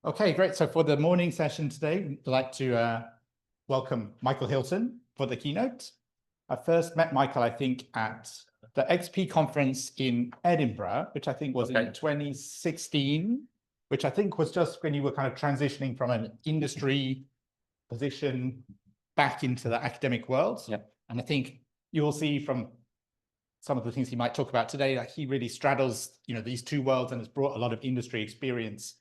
Okay, great. So for the morning session today, I'd like to welcome Michael Hilton for the keynote. I first met Michael, I think, at the XP conference in Edinburgh, which I think was in 2016, which I think was just when you were kind of transitioning from an industry position back into the academic world. Yep. And I think you will see from some of the things he might talk about today that he really straddles, these two worlds and has brought a lot of industry experience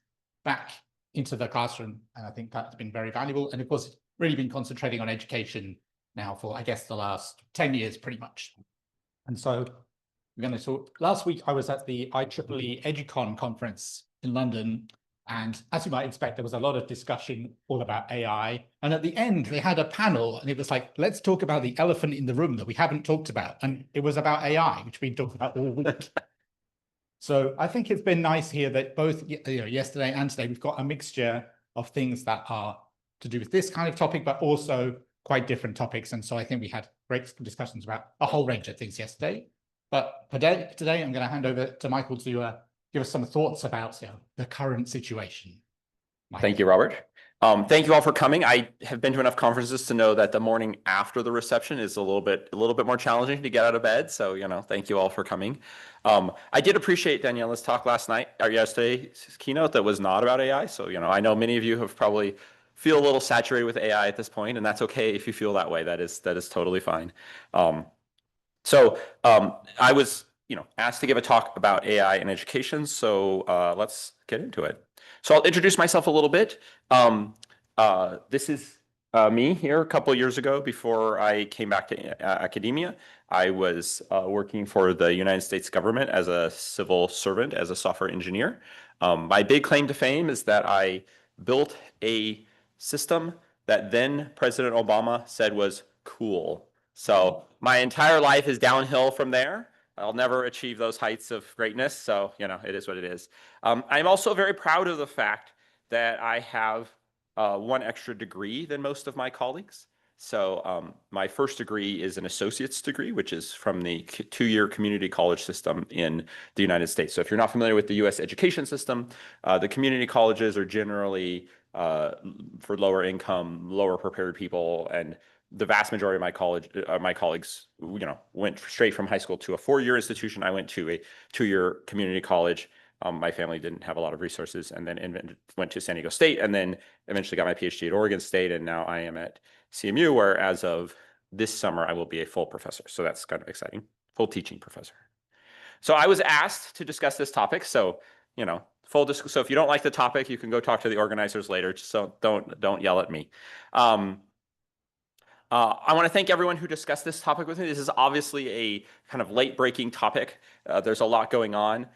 back into the classroom. And I think that's been very valuable. And of course, really been concentrating on education now for, I guess, the last 10 years, pretty much. And so we're going to talk. Last week, I was at the IEEE EduCon conference in London. And as you might expect, there was a lot of discussion all about AI. And at the end, they had a panel, and it was like, let's talk about the elephant in the room that we haven't talked about. And it was about AI, which we've talked about all week. So I think it's been nice here that both yesterday and today, we've got a mixture of things that are to do with this kind of topic, but also quite different topics. And so I think we had great discussions about a whole range of things yesterday. But today I'm going to hand over to Michael to give us some thoughts about the current situation. Michael. Thank you, Robert. Thank you all for coming. I have been to enough conferences to know that the morning after the reception is a little bit more challenging to get out of bed. So, thank you all for coming. I did appreciate Daniela's talk yesterday's keynote that was not about AI. So, I know many of you have probably feel a little saturated with AI at this point, and that's okay if you feel that way. That is totally fine. I was, asked to give a talk about AI in education. So let's get into it. So I'll introduce myself a little bit. This is me here a couple of years ago before I came back to academia. I was working for the United States government as a civil servant, as a software engineer. My big claim to fame is that I built a system that then President Obama said was cool. So my entire life is downhill from there. I'll never achieve those heights of greatness. So, it is what it is. I'm also very proud of the fact that I have one extra degree than most of my colleagues. So my first degree is an associate's degree, which is from the two-year community college system in the United States. So if you're not familiar with the US education system, the community colleges are generally for lower income, lower prepared people, and the vast majority of my colleagues, went straight from high school to a 4-year institution. I went to a 2-year community college. My family didn't have a lot of resources, and then went to San Diego State, and then eventually got my PhD at Oregon State, and now I am at CMU, where as of this summer, I will be a full professor. So that's kind of exciting, full teaching professor. So I was asked to discuss this topic. So, so if you don't like the topic, you can go talk to the organizers later. So don't yell at me. I want to thank everyone who discussed this topic with me. This is obviously a kind of late-breaking topic. There's a lot going on.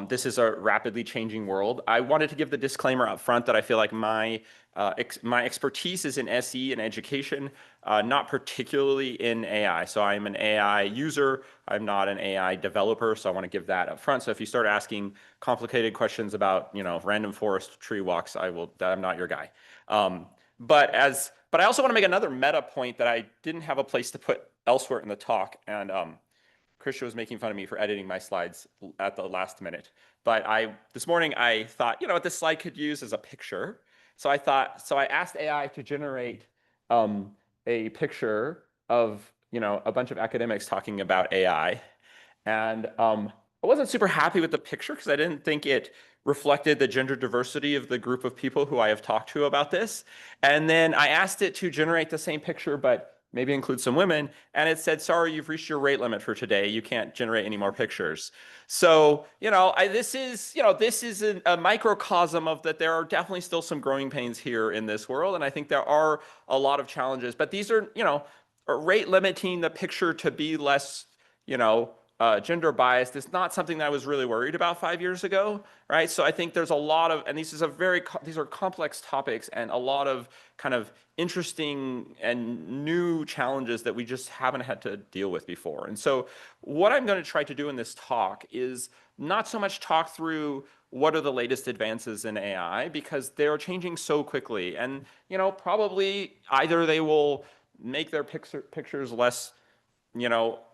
This is a rapidly changing world. I wanted to give the disclaimer up front that I feel like my expertise is in SE and education, not particularly in AI. So I'm an AI user. I'm not an AI developer. So I want to give that up front. So if you start asking complicated questions about, random forest tree walks, I'm not your guy. But I also want to make another meta point that I didn't have a place to put elsewhere in the talk. And Christian was making fun of me for editing my slides at the last minute. But this morning I thought, what this slide could use as a picture. So I asked AI to generate a picture of, a bunch of academics talking about AI. And I wasn't super happy with the picture because I didn't think it reflected the gender diversity of the group of people who I have talked to about this. And then I asked it to generate the same picture, but maybe include some women. And it said, sorry, you've reached your rate limit for today. You can't generate any more pictures. So, this is a microcosm of that. There are definitely still some growing pains here in this world. And I think there are a lot of challenges, but these are, rate limiting the picture to be less, gender biased is not something that I was really worried about 5 years ago, right? So I think there's a lot of, and these are complex topics and a lot of kind of interesting and new challenges that we just haven't had to deal with before. And so what I'm going to try to do in this talk is not so much talk through what are the latest advances in AI, because they're changing so quickly. And, probably either they will make their pictures less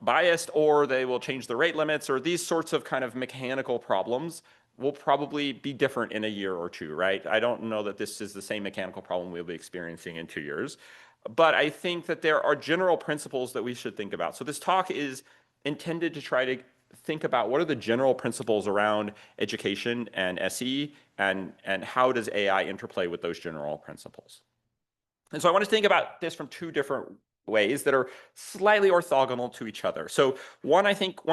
biased, or they will change the rate limits, or these sorts of kind of mechanical problems will probably be different in a year or two, right? I don't know that this is the same mechanical problem we'll be experiencing in 2 years, but I think that there are general principles that we should think about. So this talk is intended to try to think about what are the general principles around education and SE, and how does AI interplay with those general principles. And so I want to think about this from two different ways that are slightly orthogonal to each other. So one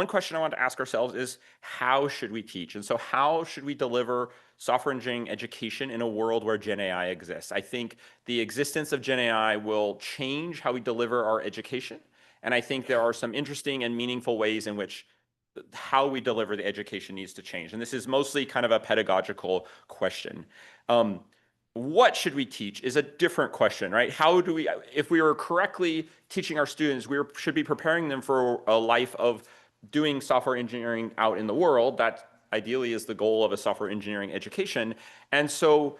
question I want to ask ourselves is, how should we teach? And so how should we deliver software engineering education in a world where Gen AI exists? I think the existence of Gen AI will change how we deliver our education. And I think there are some interesting and meaningful ways in which how we deliver the education needs to change. And this is mostly kind of a pedagogical question. What should we teach is a different question, right? How do we, if we are correctly teaching our students, should be preparing them for a life of doing software engineering out in the world. That ideally is the goal of a software engineering education. And so,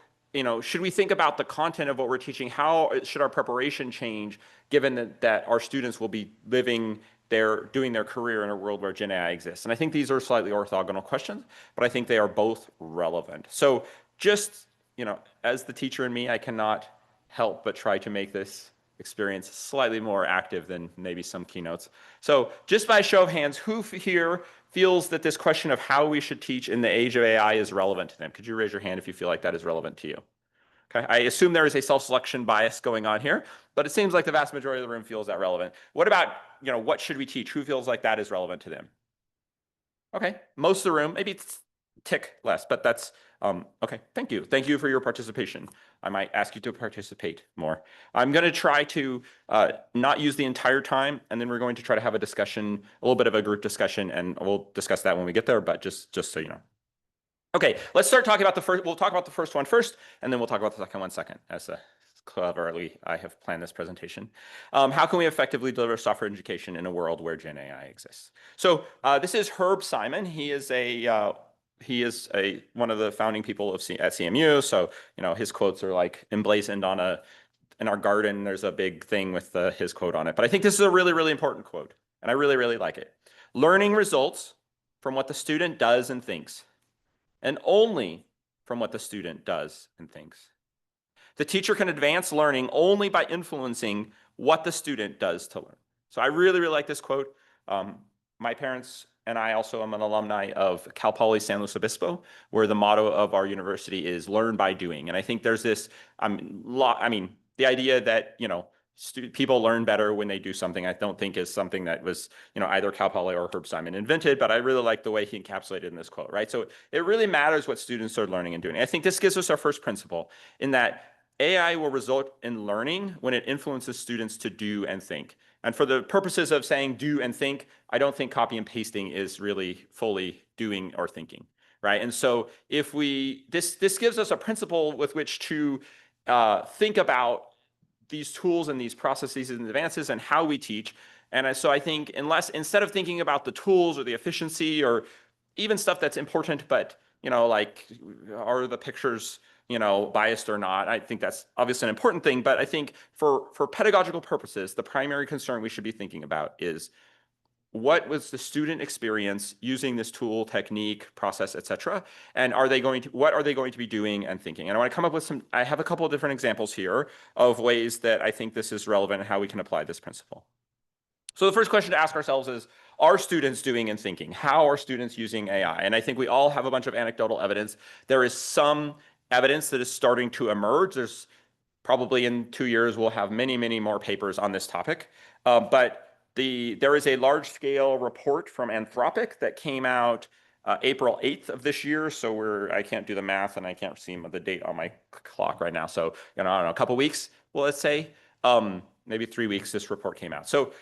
should we think about the content of what we're teaching? How should our preparation change given that our students will be doing their career in a world where Gen AI exists? And I think these are slightly orthogonal questions, but I think they are both relevant. So just, as the teacher in me, I cannot help but try to make this experience slightly more active than maybe some keynotes. So just by show of hands, who here feels that this question of how we should teach in the age of AI is relevant to them? Could you raise your hand if you feel like that is relevant to you? Okay, I assume there is a self-selection bias going on here, but it seems like the vast majority of the room feels that relevant. What about, what should we teach? Who feels like that is relevant to them? Okay, most of the room, maybe it's tick less, but that's okay. Thank you. Thank you for your participation. I might ask you to participate more. I'm going to try to not use the entire time, and then we're going to try to have a discussion, a little bit of a group discussion, and we'll discuss that when we get there, but just so you know. Okay, let's start talking about the first. We'll talk about the first one first, and then we'll talk about the second one second, as cleverly I have planned this presentation. How can we effectively deliver software education in a world where Gen AI exists? So this is Herb Simon. He is one of the founding people at CMU. So his quotes are like emblazoned in our garden. There's a big thing with his quote on it. But I think this is a really, really important quote, and I really, really like it. Learning results from what the student does and thinks, and only from what the student does and thinks. The teacher can advance learning only by influencing what the student does to learn. So I really, really like this quote. My parents and I also am an alumni of Cal Poly San Luis Obispo, where the motto of our university is learn by doing. And I think there's this, the idea that, people learn better when they do something, I don't think is something that was, either Cal Poly or Herb Simon invented, but I really like the way he encapsulated in this quote, right? So it really matters what students are learning and doing. I think this gives us our first principle in that AI will result in learning when it influences students to do and think. And for the purposes of saying do and think, I don't think copy and pasting is really fully doing or thinking, right? And so if this gives us a principle with which to think about these tools and these processes and advances and how we teach. And so I think instead of thinking about the tools or the efficiency or even stuff that's important, but like are the pictures biased or not? I think that's obviously an important thing, but I think for pedagogical purposes, the primary concern we should be thinking about is what was the student experience using this tool, technique, process, etc. And what are they going to be doing and thinking? And I want to come up with I have a couple of different examples here of ways that I think this is relevant and how we can apply this principle. So the first question to ask ourselves is, are students doing and thinking? How are students using AI? And I think we all have a bunch of anecdotal evidence. There is some evidence that is starting to emerge. There's probably in 2 years, we'll have many, many more papers on this topic. But there is a large-scale report from Anthropic that came out April 8th of this year. So I can't do the math and I can't see the date on my clock right now. So, I don't know, a couple weeks, well, let's say, maybe 3 weeks, this report came out. So,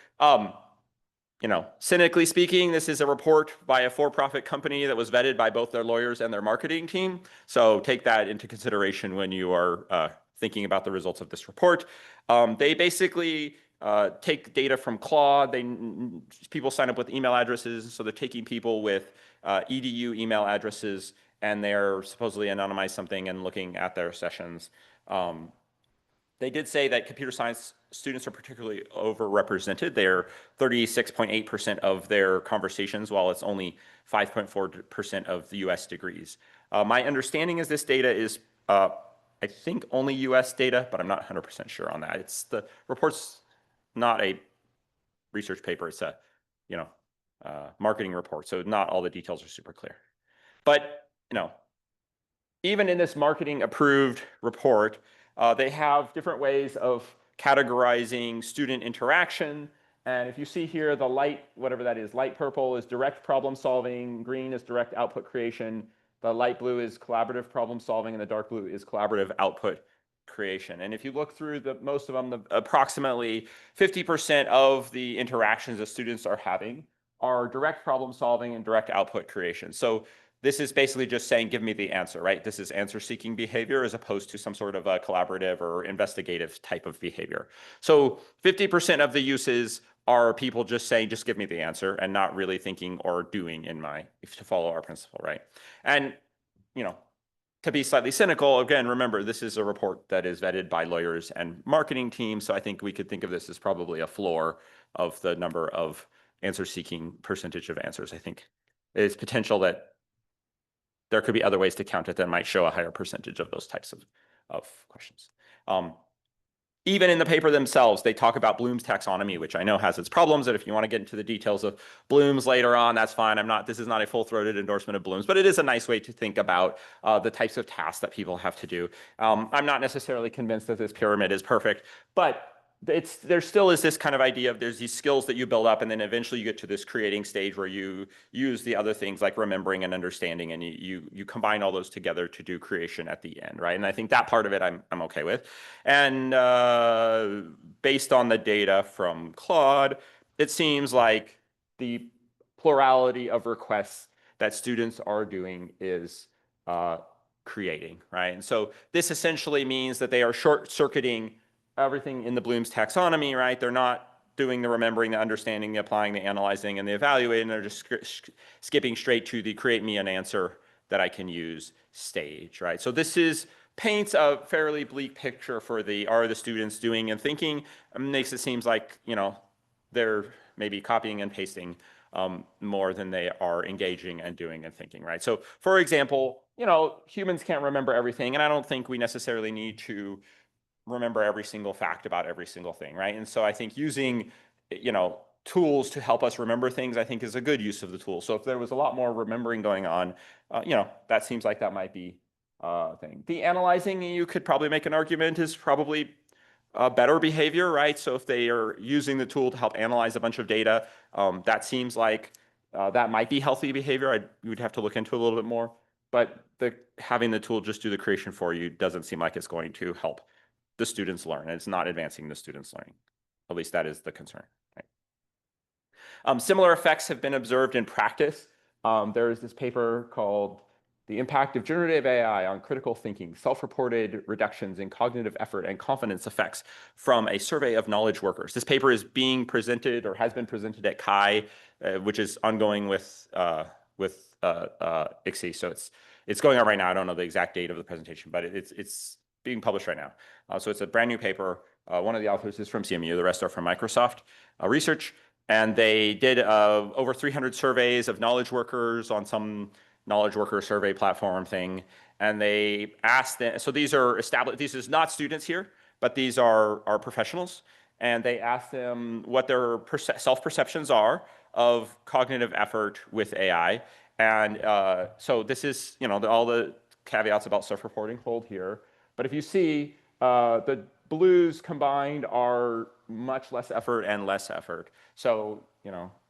cynically speaking, this is a report by a for-profit company that was vetted by both their lawyers and their marketing team. So take that into consideration when you are thinking about the results of this report. They basically take data from Claude. People sign up with email addresses, so they're taking people with edu email addresses, and they're supposedly anonymized something and looking at their sessions. They did say that computer science students are particularly overrepresented. They're 36.8% of their conversations, while it's only 5.4% of the US degrees. My understanding is this data is, I think, only US data, but I'm not 100% sure on that. The report's not a research paper. It's a, marketing report. So not all the details are super clear. But, even in this marketing approved report, they have different ways of categorizing student interaction. And if you see here, the light, whatever that is, light purple is direct problem solving, green is direct output creation, the light blue is collaborative problem solving, and the dark blue is collaborative output creation. And if you look through most of them, approximately 50% of the interactions that students are having are direct problem solving and direct output creation. So this is basically just saying, give me the answer, right? This is answer seeking behavior as opposed to some sort of a collaborative or investigative type of behavior. So 50% of the uses are people just saying, just give me the answer and not really thinking or doing to follow our principle, right? And, to be slightly cynical, again, remember, this is a report that is vetted by lawyers and marketing teams. So I think we could think of this as probably a floor of the number of answer seeking percentage of answers. I think it's potential that there could be other ways to count it that might show a higher percentage of those types of questions. Even in the paper themselves, they talk about Bloom's taxonomy, which I know has its problems. And if you want to get into the details of Bloom's later on, that's fine. This is not a full-throated endorsement of Bloom's, but it is a nice way to think about the types of tasks that people have to do. I'm not necessarily convinced that this pyramid is perfect, but there still is this kind of idea of there's these skills that you build up, and then eventually you get to this creating stage where you use the other things like remembering and understanding, and you combine all those together to do creation at the end, right? And I think that part of it I'm okay with. And based on the data from Claude, it seems like the plurality of requests that students are doing is creating, right? And so this essentially means that they are short-circuiting everything in the Bloom's taxonomy, right? They're not doing the remembering, the understanding, the applying, the analyzing, and the evaluating. They're just skipping straight to the create me an answer that I can use stage, right? So this paints a fairly bleak picture for are the students doing and thinking. It makes it seems like, they're maybe copying and pasting more than they are engaging and doing and thinking, right? So for example, humans can't remember everything, and I don't think we necessarily need to remember every single fact about every single thing, right? And so I think using, tools to help us remember things, I think is a good use of the tool. So if there was a lot more remembering going on, that seems like that might be a thing. The analyzing, you could probably make an argument, is probably better behavior, right? So if they are using the tool to help analyze a bunch of data, that seems like that might be healthy behavior. We'd have to look into it a little bit more. But having the tool just do the creation for you doesn't seem like it's going to help the students learn. It's not advancing the students' learning. At least that is the concern. Right? Similar effects have been observed in practice. There is this paper called The Impact of Generative AI on Critical Thinking, Self-Reported Reductions in Cognitive Effort and Confidence Effects from a Survey of Knowledge Workers. This paper is being presented or has been presented at CHI, which is ongoing with ICSE. So it's going on right now. I don't know the exact date of the presentation, but it's being published right now. So it's a brand new paper. One of the authors is from CMU. The rest are from Microsoft Research. And they did over 300 surveys of knowledge workers on some knowledge worker survey platform thing. And they asked them, so these are established, these is not students here, but these are professionals. And they asked them what their self-perceptions are of cognitive effort with AI. And so this is, all the caveats about self-reporting hold here. But if you see, the blues combined are much less effort and less effort. So,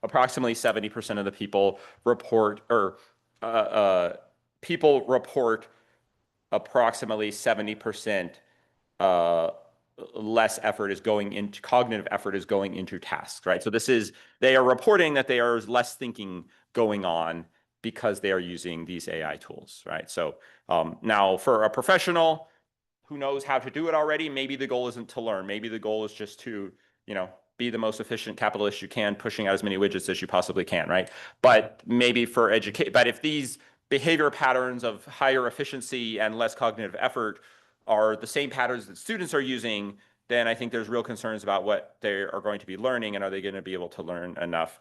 approximately 70% of the people report, or people report approximately 70% less effort is going into cognitive effort is going into tasks, right? So they are reporting that there is less thinking going on because they are using these AI tools, right? So now for a professional who knows how to do it already, maybe the goal isn't to learn. Maybe the goal is just to, be the most efficient capitalist you can, pushing out as many widgets as you possibly can, right? But maybe but if these behavior patterns of higher efficiency and less cognitive effort are the same patterns that students are using, then I think there's real concerns about what they are going to be learning, and are they going to be able to learn enough,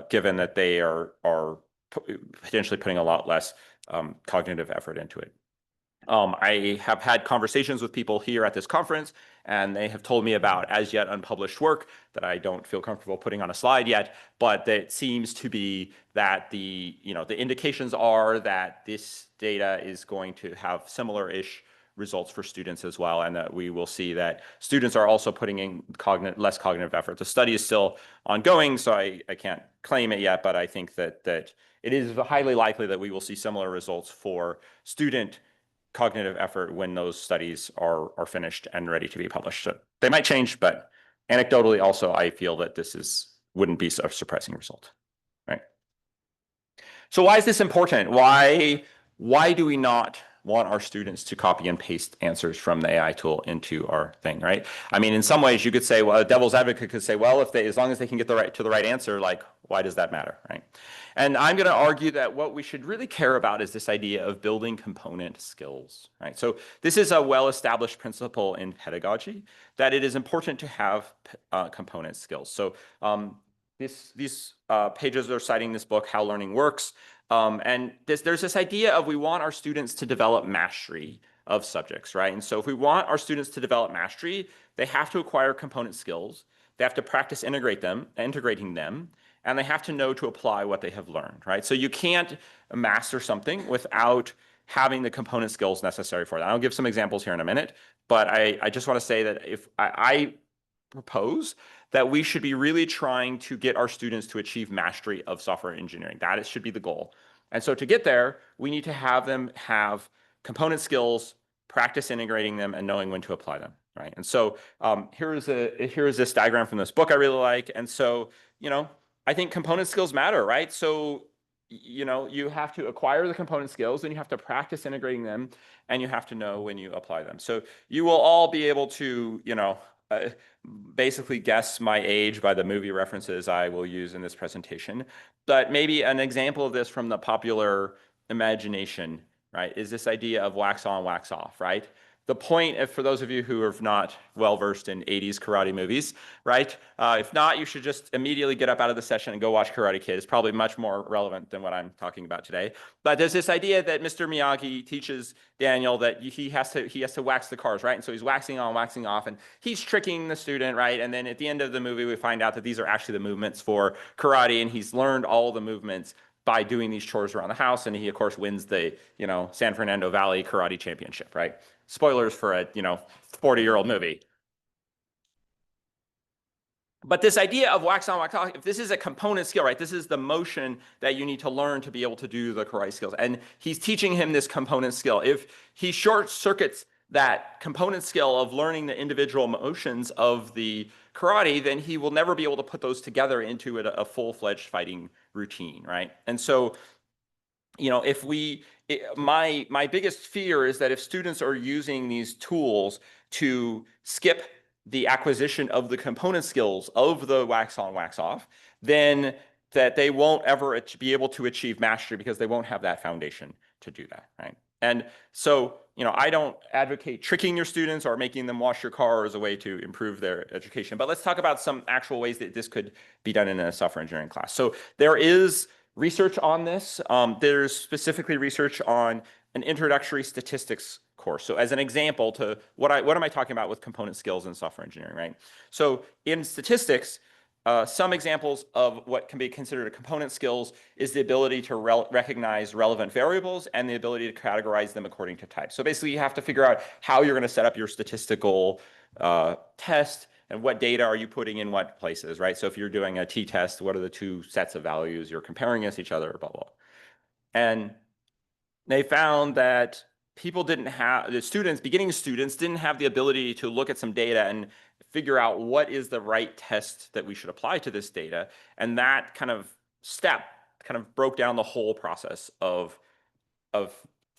given that they are potentially putting a lot less cognitive effort into it. I have had conversations with people here at this conference, and they have told me about as yet unpublished work that I don't feel comfortable putting on a slide yet, but that seems to be that the indications are that this data is going to have similar-ish results for students as well, and that we will see that students are also putting in less cognitive effort. The study is still ongoing, so I can't claim it yet, but I think that it is highly likely that we will see similar results for student cognitive effort when those studies are finished and ready to be published. So they might change, but anecdotally also, I feel that this wouldn't be a surprising result, right? So why is this important? Why do we not want our students to copy and paste answers from the AI tool into our thing, right? I mean, in some ways you could say, well, a devil's advocate could say, well, as long as they can get to the right answer, like, why does that matter, right? And I'm going to argue that what we should really care about is this idea of building component skills, right? So this is a well-established principle in pedagogy, that it is important to have component skills. So these pages are citing this book, How Learning Works. And there's this idea of we want our students to develop mastery of subjects, right? And so if we want our students to develop mastery, they have to acquire component skills. They have to practice integrating them, and they have to know to apply what they have learned, right? So you can't master something without having the component skills necessary for that. I'll give some examples here in a minute, but I just want to say that if I propose that we should be really trying to get our students to achieve mastery of software engineering. That should be the goal. And so to get there, we need to have them have component skills, practice integrating them, and knowing when to apply them, right? And so here is this diagram from this book I really like. And so, I think component skills matter, right? So, you have to acquire the component skills, and you have to practice integrating them, and you have to know when you apply them. So you will all be able to, basically guess my age by the movie references I will use in this presentation. But maybe an example of this from the popular imagination, right, is this idea of wax on, wax off, right? The point, for those of you who are not well-versed in 80s karate movies, right? If not, you should just immediately get up out of the session and go watch Karate Kid. It's probably much more relevant than what I'm talking about today. But there's this idea that Mr. Miyagi teaches Daniel that he has to wax the cars, right? And so he's waxing on, waxing off, and he's tricking the student, right? And then at the end of the movie, we find out that these are actually the movements for karate, and he's learned all the movements by doing these chores around the house, and he, of course, wins the, San Fernando Valley Karate Championship, right? Spoilers for a, 40-year-old movie. But this idea of wax on, wax off, if this is a component skill, right? This is the motion that you need to learn to be able to do the karate skills. And he's teaching him this component skill. If he short circuits that component skill of learning the individual motions of the karate, then he will never be able to put those together into a full-fledged fighting routine, right? And so, my biggest fear is that if students are using these tools to skip the acquisition of the component skills of the wax on, wax off, then that they won't ever be able to achieve mastery because they won't have that foundation to do that, right? And so, I don't advocate tricking your students or making them wash your car as a way to improve their education. But let's talk about some actual ways that this could be done in a software engineering class. So there is research on this. There's specifically research on an introductory statistics course. So as an example to what am I talking about with component skills in software engineering, right? So in statistics, some examples of what can be considered a component skills is the ability to recognize relevant variables and the ability to categorize them according to type. So basically you have to figure out how you're going to set up your statistical test and what data are you putting in what places, right? So if you're doing a t-test, what are the two sets of values you're comparing against each other, blah, blah. And they found that beginning students didn't have the ability to look at some data and figure out what is the right test that we should apply to this data. And that kind of step kind of broke down the whole process of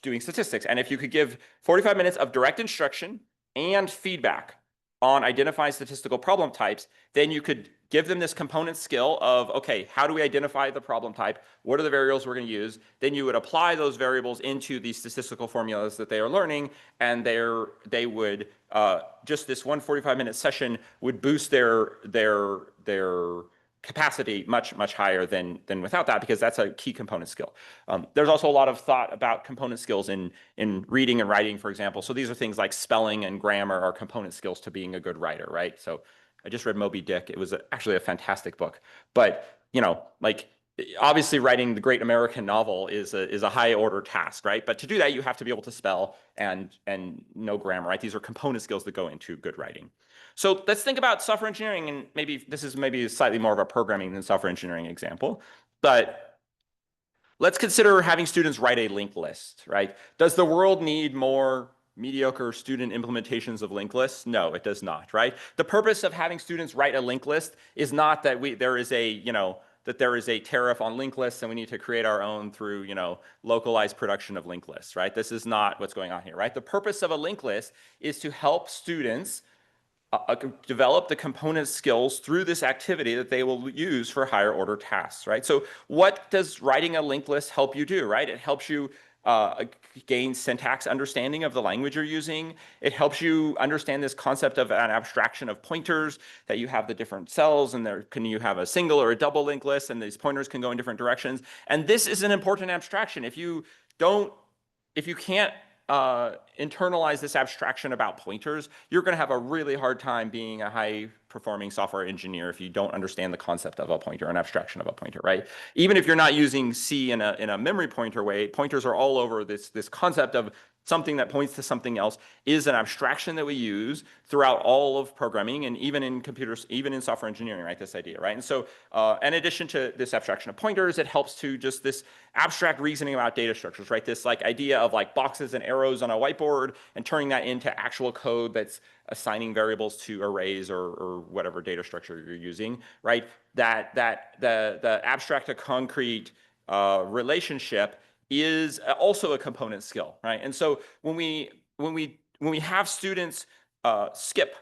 doing statistics. And if you could give 45 minutes of direct instruction and feedback on identifying statistical problem types, then you could give them this component skill of, okay, how do we identify the problem type? What are the variables we're going to use? Then you would apply those variables into these statistical formulas that they are learning, and they would, just this 145-minute session would boost their capacity much higher than without that, because that's a key component skill. There's also a lot of thought about component skills in reading and writing, for example. So these are things like spelling and grammar are component skills to being a good writer, right? So I just read Moby Dick. It was actually a fantastic book. But, like, obviously writing the great American novel is a high order task, right? But to do that, you have to be able to spell and know grammar, right? These are component skills that go into good writing. So let's think about software engineering, and maybe this is slightly more of a programming than software engineering example, but let's consider having students write a linked list, right? Does the world need more mediocre student implementations of linked lists? No, it does not, right? The purpose of having students write a linked list is not that there is a tariff on linked lists and we need to create our own through, localized production of linked lists, right? This is not what's going on here, right? The purpose of a linked list is to help students develop the component skills through this activity that they will use for higher order tasks, right? So what does writing a linked list help you do, right? It helps you gain syntax understanding of the language you're using. It helps you understand this concept of an abstraction of pointers, that you have the different cells, and you have a single or a double linked list, and these pointers can go in different directions. And this is an important abstraction. If you can't internalize this abstraction about pointers, you're going to have a really hard time being a high-performing software engineer if you don't understand the concept of a pointer, an abstraction of a pointer, right? Even if you're not using C in a memory pointer way, pointers are all over this concept of something that points to something else is an abstraction that we use throughout all of programming, and even in computers, even in software engineering, right? This idea, right? And so in addition to this abstraction of pointers, it helps to just this abstract reasoning about data structures, right? This like idea of like boxes and arrows on a whiteboard and turning that into actual code that's assigning variables to arrays or whatever data structure you're using, right? The abstract to concrete relationship is also a component skill, right? And so when we have students skip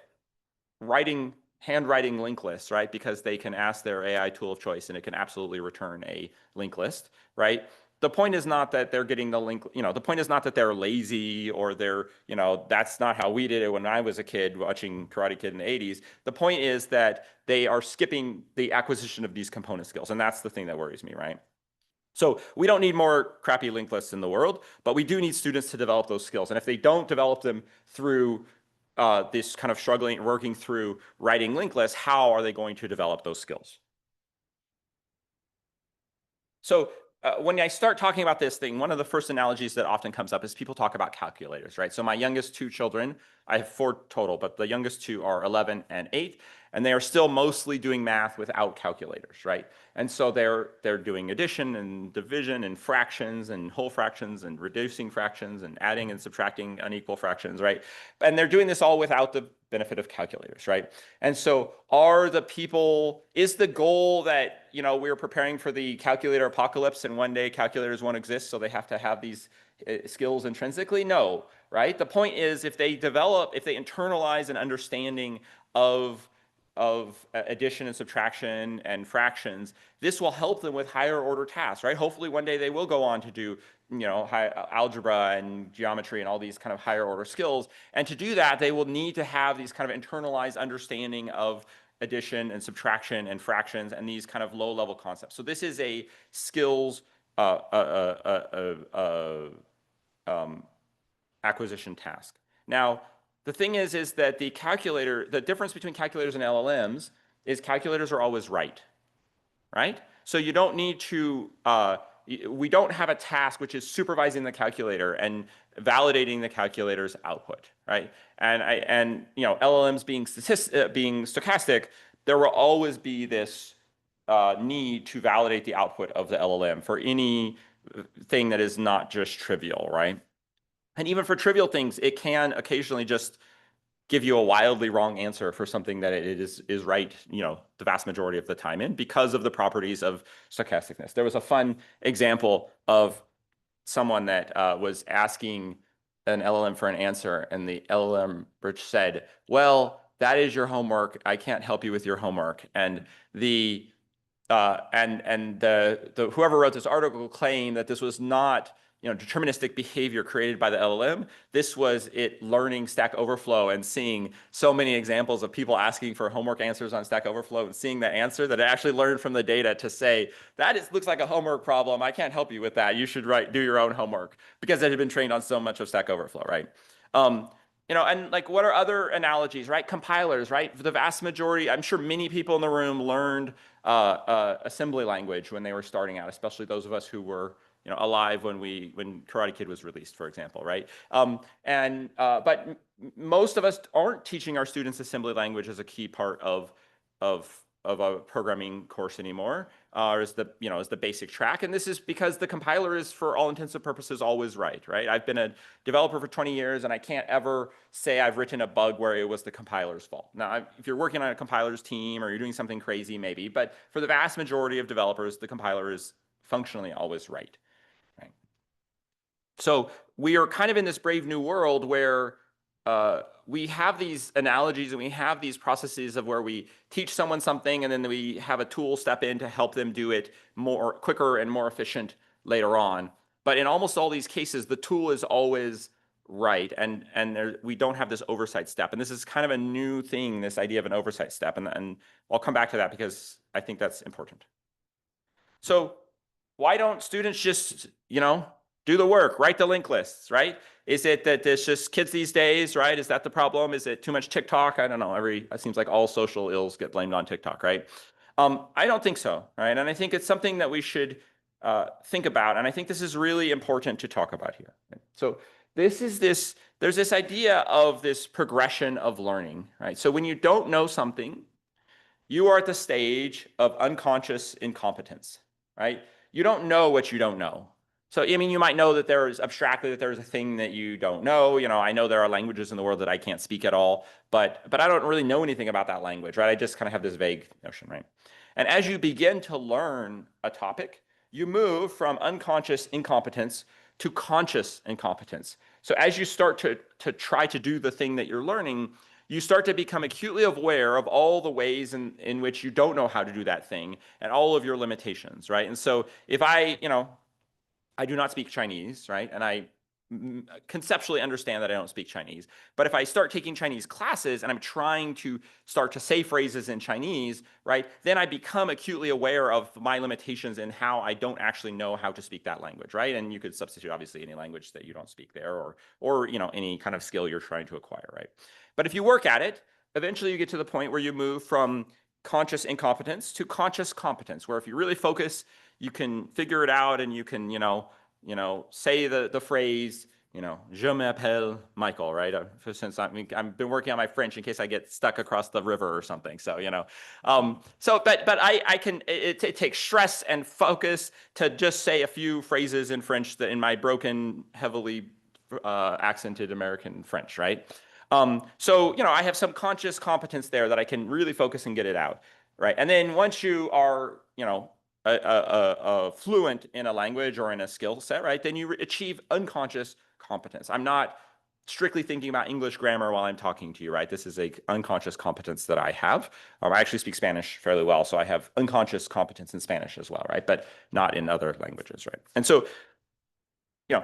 handwriting linked lists, right? Because they can ask their AI tool of choice and it can absolutely return a linked list, right? The point is not that they're getting the link, the point is not that they're lazy or they're, that's not how we did it when I was a kid watching Karate Kid in the 80s. The point is that they are skipping the acquisition of these component skills. And that's the thing that worries me, right? So we don't need more crappy linked lists in the world, but we do need students to develop those skills. And if they don't develop them through this kind of working through writing linked lists, how are they going to develop those skills? So when I start talking about this thing, one of the first analogies that often comes up is people talk about calculators, right? So my youngest two children, I have 4 total, but the youngest 2 are 11 and 8, and they are still mostly doing math without calculators, right? And so they're doing addition and division and fractions and whole fractions and reducing fractions and adding and subtracting unequal fractions, right? And they're doing this all without the benefit of calculators, right? And so is the goal that, we're preparing for the calculator apocalypse and one day calculators won't exist, so they have to have these skills intrinsically? No, right? The point is if they internalize an understanding of addition and subtraction and fractions, this will help them with higher order tasks, right? Hopefully one day they will go on to do, high algebra and geometry and all these kind of higher order skills. And to do that, they will need to have these kind of internalized understanding of addition and subtraction and fractions and these kind of low level concepts. So this is a skills acquisition task. Now, the thing is that the difference between calculators and LLMs is calculators are always right? So you don't need to, we don't have a task which is supervising the calculator and validating the calculator's output, right? And LLMs being stochastic, there will always be this need to validate the output of the LLM for any thing that is not just trivial, right? And even for trivial things, it can occasionally just give you a wildly wrong answer for something that it is right, the vast majority of the time in, because of the properties of stochasticness. There was a fun example of someone that was asking an LLM for an answer, and the LLM said, well, that is your homework. I can't help you with your homework. And the whoever wrote this article claimed that this was not, deterministic behavior created by the LLM. This was it learning Stack Overflow and seeing so many examples of people asking for homework answers on Stack Overflow and seeing the answer that it actually learned from the data to say, looks like a homework problem. I can't help you with that. You should do your own homework, because it had been trained on so much of Stack Overflow, right? And like, what are other analogies, right? Compilers, right? For the vast majority, I'm sure many people in the room learned assembly language when they were starting out, especially those of us who were, alive when Karate Kid was released, for example, right? But most of us aren't teaching our students assembly language as a key part of a programming course anymore, or as the basic track. And this is because the compiler is, for all intents and purposes, always right? I've been a developer for 20 years, and I can't ever say I've written a bug where it was the compiler's fault. Now, if you're working on a compiler's team or you're doing something crazy, maybe, but for the vast majority of developers, the compiler is functionally always right? So we are kind of in this brave new world where we have these analogies and we have these processes of where we teach someone something and then we have a tool step in to help them do it quicker and more efficient later on. But in almost all these cases, the tool is always right, and we don't have this oversight step. And this is kind of a new thing, this idea of an oversight step. And I'll come back to that because I think that's important. So why don't students just, do the work, write the linked lists, right? Is it that there's just kids these days, right? Is that the problem? Is it too much TikTok? I don't know. It seems like all social ills get blamed on TikTok, right? I don't think so, right? And I think it's something that we should think about. And I think this is really important to talk about here. So there's this idea of this progression of learning, right? So when you don't know something, you are at the stage of unconscious incompetence, right? You don't know what you don't know. So, I mean, you might know that abstractly that there's a thing that you don't know. I know there are languages in the world that I can't speak at all, but I don't really know anything about that language, right? I just kind of have this vague notion, right? And as you begin to learn a topic, you move from unconscious incompetence to conscious incompetence. So as you start to try to do the thing that you're learning, you start to become acutely aware of all the ways in which you don't know how to do that thing and all of your limitations, right? And so if I do not speak Chinese, right? And I conceptually understand that I don't speak Chinese. But if I start taking Chinese classes and I'm trying to start to say phrases in Chinese, right, then I become acutely aware of my limitations and how I don't actually know how to speak that language, right? And you could substitute, obviously, any language that you don't speak there, or any kind of skill you're trying to acquire, right? But if you work at it, eventually you get to the point where you move from conscious incompetence to conscious competence, where if you really focus, you can figure it out and you can, say the phrase, je m'appelle Michael, right? Since I've been working on my French in case I get stuck across the river or something. So, but I can, it takes stress and focus to just say a few phrases in French that in my broken, heavily accented American French, right? So, I have some conscious competence there that I can really focus and get it out, right? And then once you are, fluent in a language or in a skill set, right, then you achieve unconscious competence. I'm not strictly thinking about English grammar while I'm talking to you, right? This is a unconscious competence that I have. I actually speak Spanish fairly well, so I have unconscious competence in Spanish as well, right? But not in other languages, right? And so,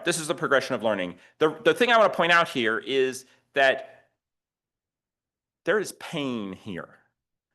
this is the progression of learning. The thing I want to point out here is that there is pain here.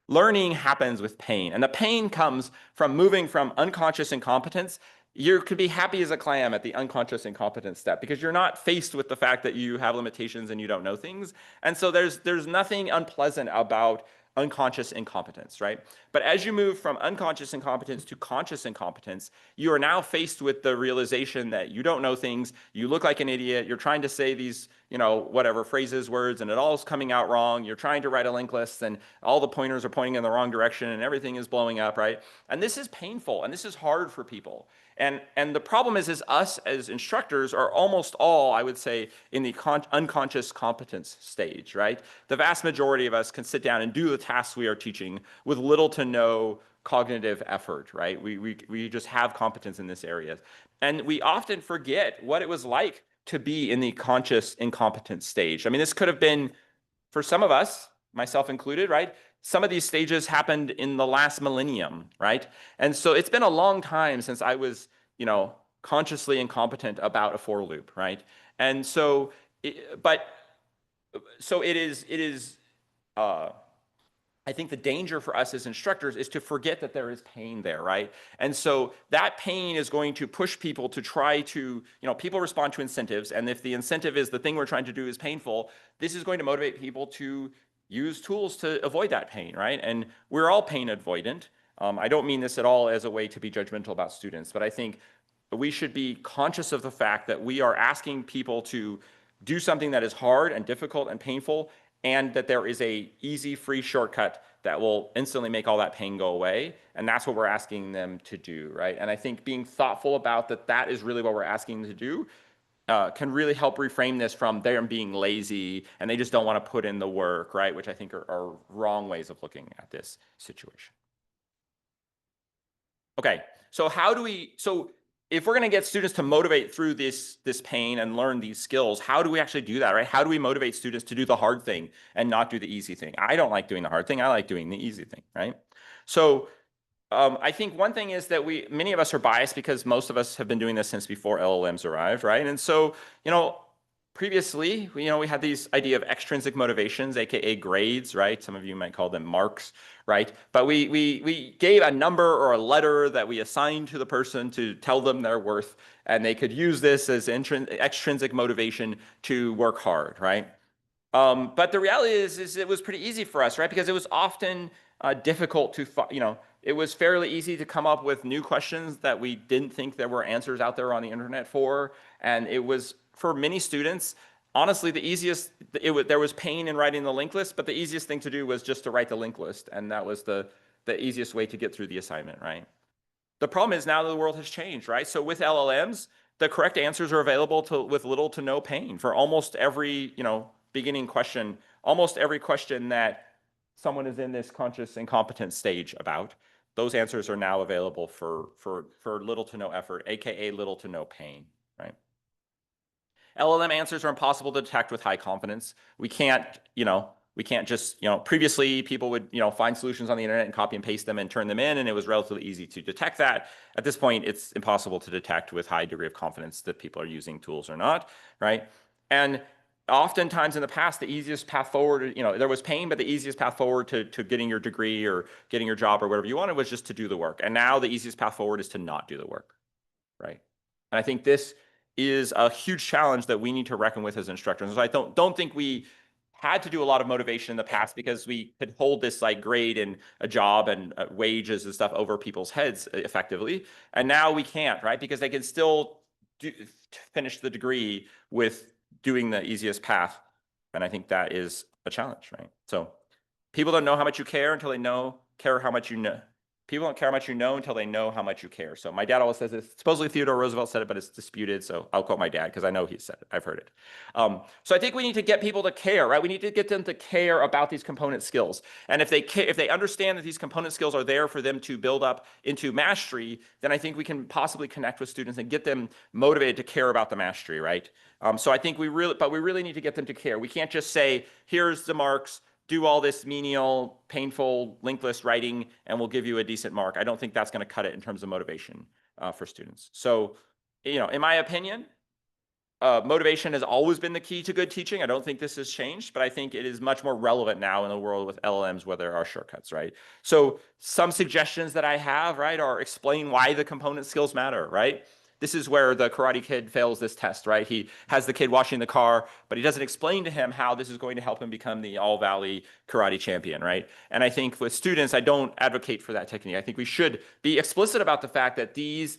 Learning happens with pain, and the pain comes from moving from unconscious incompetence. You could be happy as a clam at the unconscious incompetence step because you're not faced with the fact that you have limitations and you don't know things. And so there's nothing unpleasant about unconscious incompetence, right? But as you move from unconscious incompetence to conscious incompetence, you are now faced with the realization that you don't know things, you look like an idiot, you're trying to say these, whatever phrases, words, and it all's coming out wrong. You're trying to write a linked list and all the pointers are pointing in the wrong direction and everything is blowing up, right? And this is painful and this is hard for people. And the problem is us as instructors are almost all, I would say, in the unconscious competence stage, right? The vast majority of us can sit down and do the tasks we are teaching with little to no cognitive effort, right? We just have competence in this area. And we often forget what it was like to be in the conscious incompetence stage. I mean, this could have been, for some of us, myself included, right? Some of these stages happened in the last millennium, right? And so it's been a long time since I was, consciously incompetent about a for loop, right? And so, so it is, I think the danger for us as instructors is to forget that there is pain there, right? And so that pain is going to push people to try to, people respond to incentives. And if the incentive is the thing we're trying to do is painful, this is going to motivate people to use tools to avoid that pain, right? And we're all pain avoidant. I don't mean this at all as a way to be judgmental about students, but I think we should be conscious of the fact that we are asking people to do something that is hard and difficult and painful, and that there is a easy, free shortcut that will instantly make all that pain go away. And that's what we're asking them to do, right? And I think being thoughtful about that is really what we're asking them to do, can really help reframe this from them being lazy and they just don't want to put in the work, right? Which I think are wrong ways of looking at this situation. Okay, so if we're going to get students to motivate through this pain and learn these skills, how do we actually do that, right? How do we motivate students to do the hard thing and not do the easy thing? I don't like doing the hard thing. I like doing the easy thing, right? So I think one thing is that many of us are biased because most of us have been doing this since before LLMs arrived, right? And so, previously, we had these idea of extrinsic motivations, aka grades, right? Some of you might call them marks, right? But we gave a number or a letter that we assigned to the person to tell them their worth, and they could use this as extrinsic motivation to work hard, right? But the reality is it was pretty easy for us, right? Because it was often difficult to, it was fairly easy to come up with new questions that we didn't think there were answers out there on the internet for. And it was, for many students, honestly, there was pain in writing the linked list, but the easiest thing to do was just to write the linked list. And that was the easiest way to get through the assignment, right? The problem is now that the world has changed, right? So with LLMs, the correct answers are available with little to no pain for almost every, beginning question, almost every question that someone is in this conscious incompetence stage about. Those answers are now available for little to no effort, aka little to no pain, right? LLM answers are impossible to detect with high confidence. We can't just, previously people would, find solutions on the internet and copy and paste them and turn them in, and it was relatively easy to detect that. At this point, it's impossible to detect with high degree of confidence that people are using tools or not, right? And oftentimes in the past, the easiest path forward, there was pain, but the easiest path forward to getting your degree or getting your job or whatever you wanted was just to do the work. And now the easiest path forward is to not do the work, right? And I think this is a huge challenge that we need to reckon with as instructors. So I don't think we had to do a lot of motivation in the past because we could hold this like grade and a job and wages and stuff over people's heads effectively. And now we can't, right? Because they can still finish the degree with doing the easiest path. And I think that is a challenge, right? So people don't know how much you care until they care how much you know. People don't care how much you know until they know how much you care. So my dad always says this. Supposedly Theodore Roosevelt said it, but it's disputed. So I'll quote my dad because I know he said it. I've heard it. So I think we need to get people to care, right? We need to get them to care about these component skills. And if they understand that these component skills are there for them to build up into mastery, then I think we can possibly connect with students and get them motivated to care about the mastery, right? So I think we really need to get them to care. We can't just say, here's the marks, do all this menial, painful linked list writing, and we'll give you a decent mark. I don't think that's going to cut it in terms of motivation for students. So, in my opinion, motivation has always been the key to good teaching. I don't think this has changed, but I think it is much more relevant now in the world with LLMs where there are shortcuts, right? So some suggestions that I have, right, are explain why the component skills matter, right? This is where the Karate Kid fails this test, right? He has the kid washing the car, but he doesn't explain to him how this is going to help him become the All-Valley karate champion, right? And I think with students, I don't advocate for that technique. I think we should be explicit about the fact that these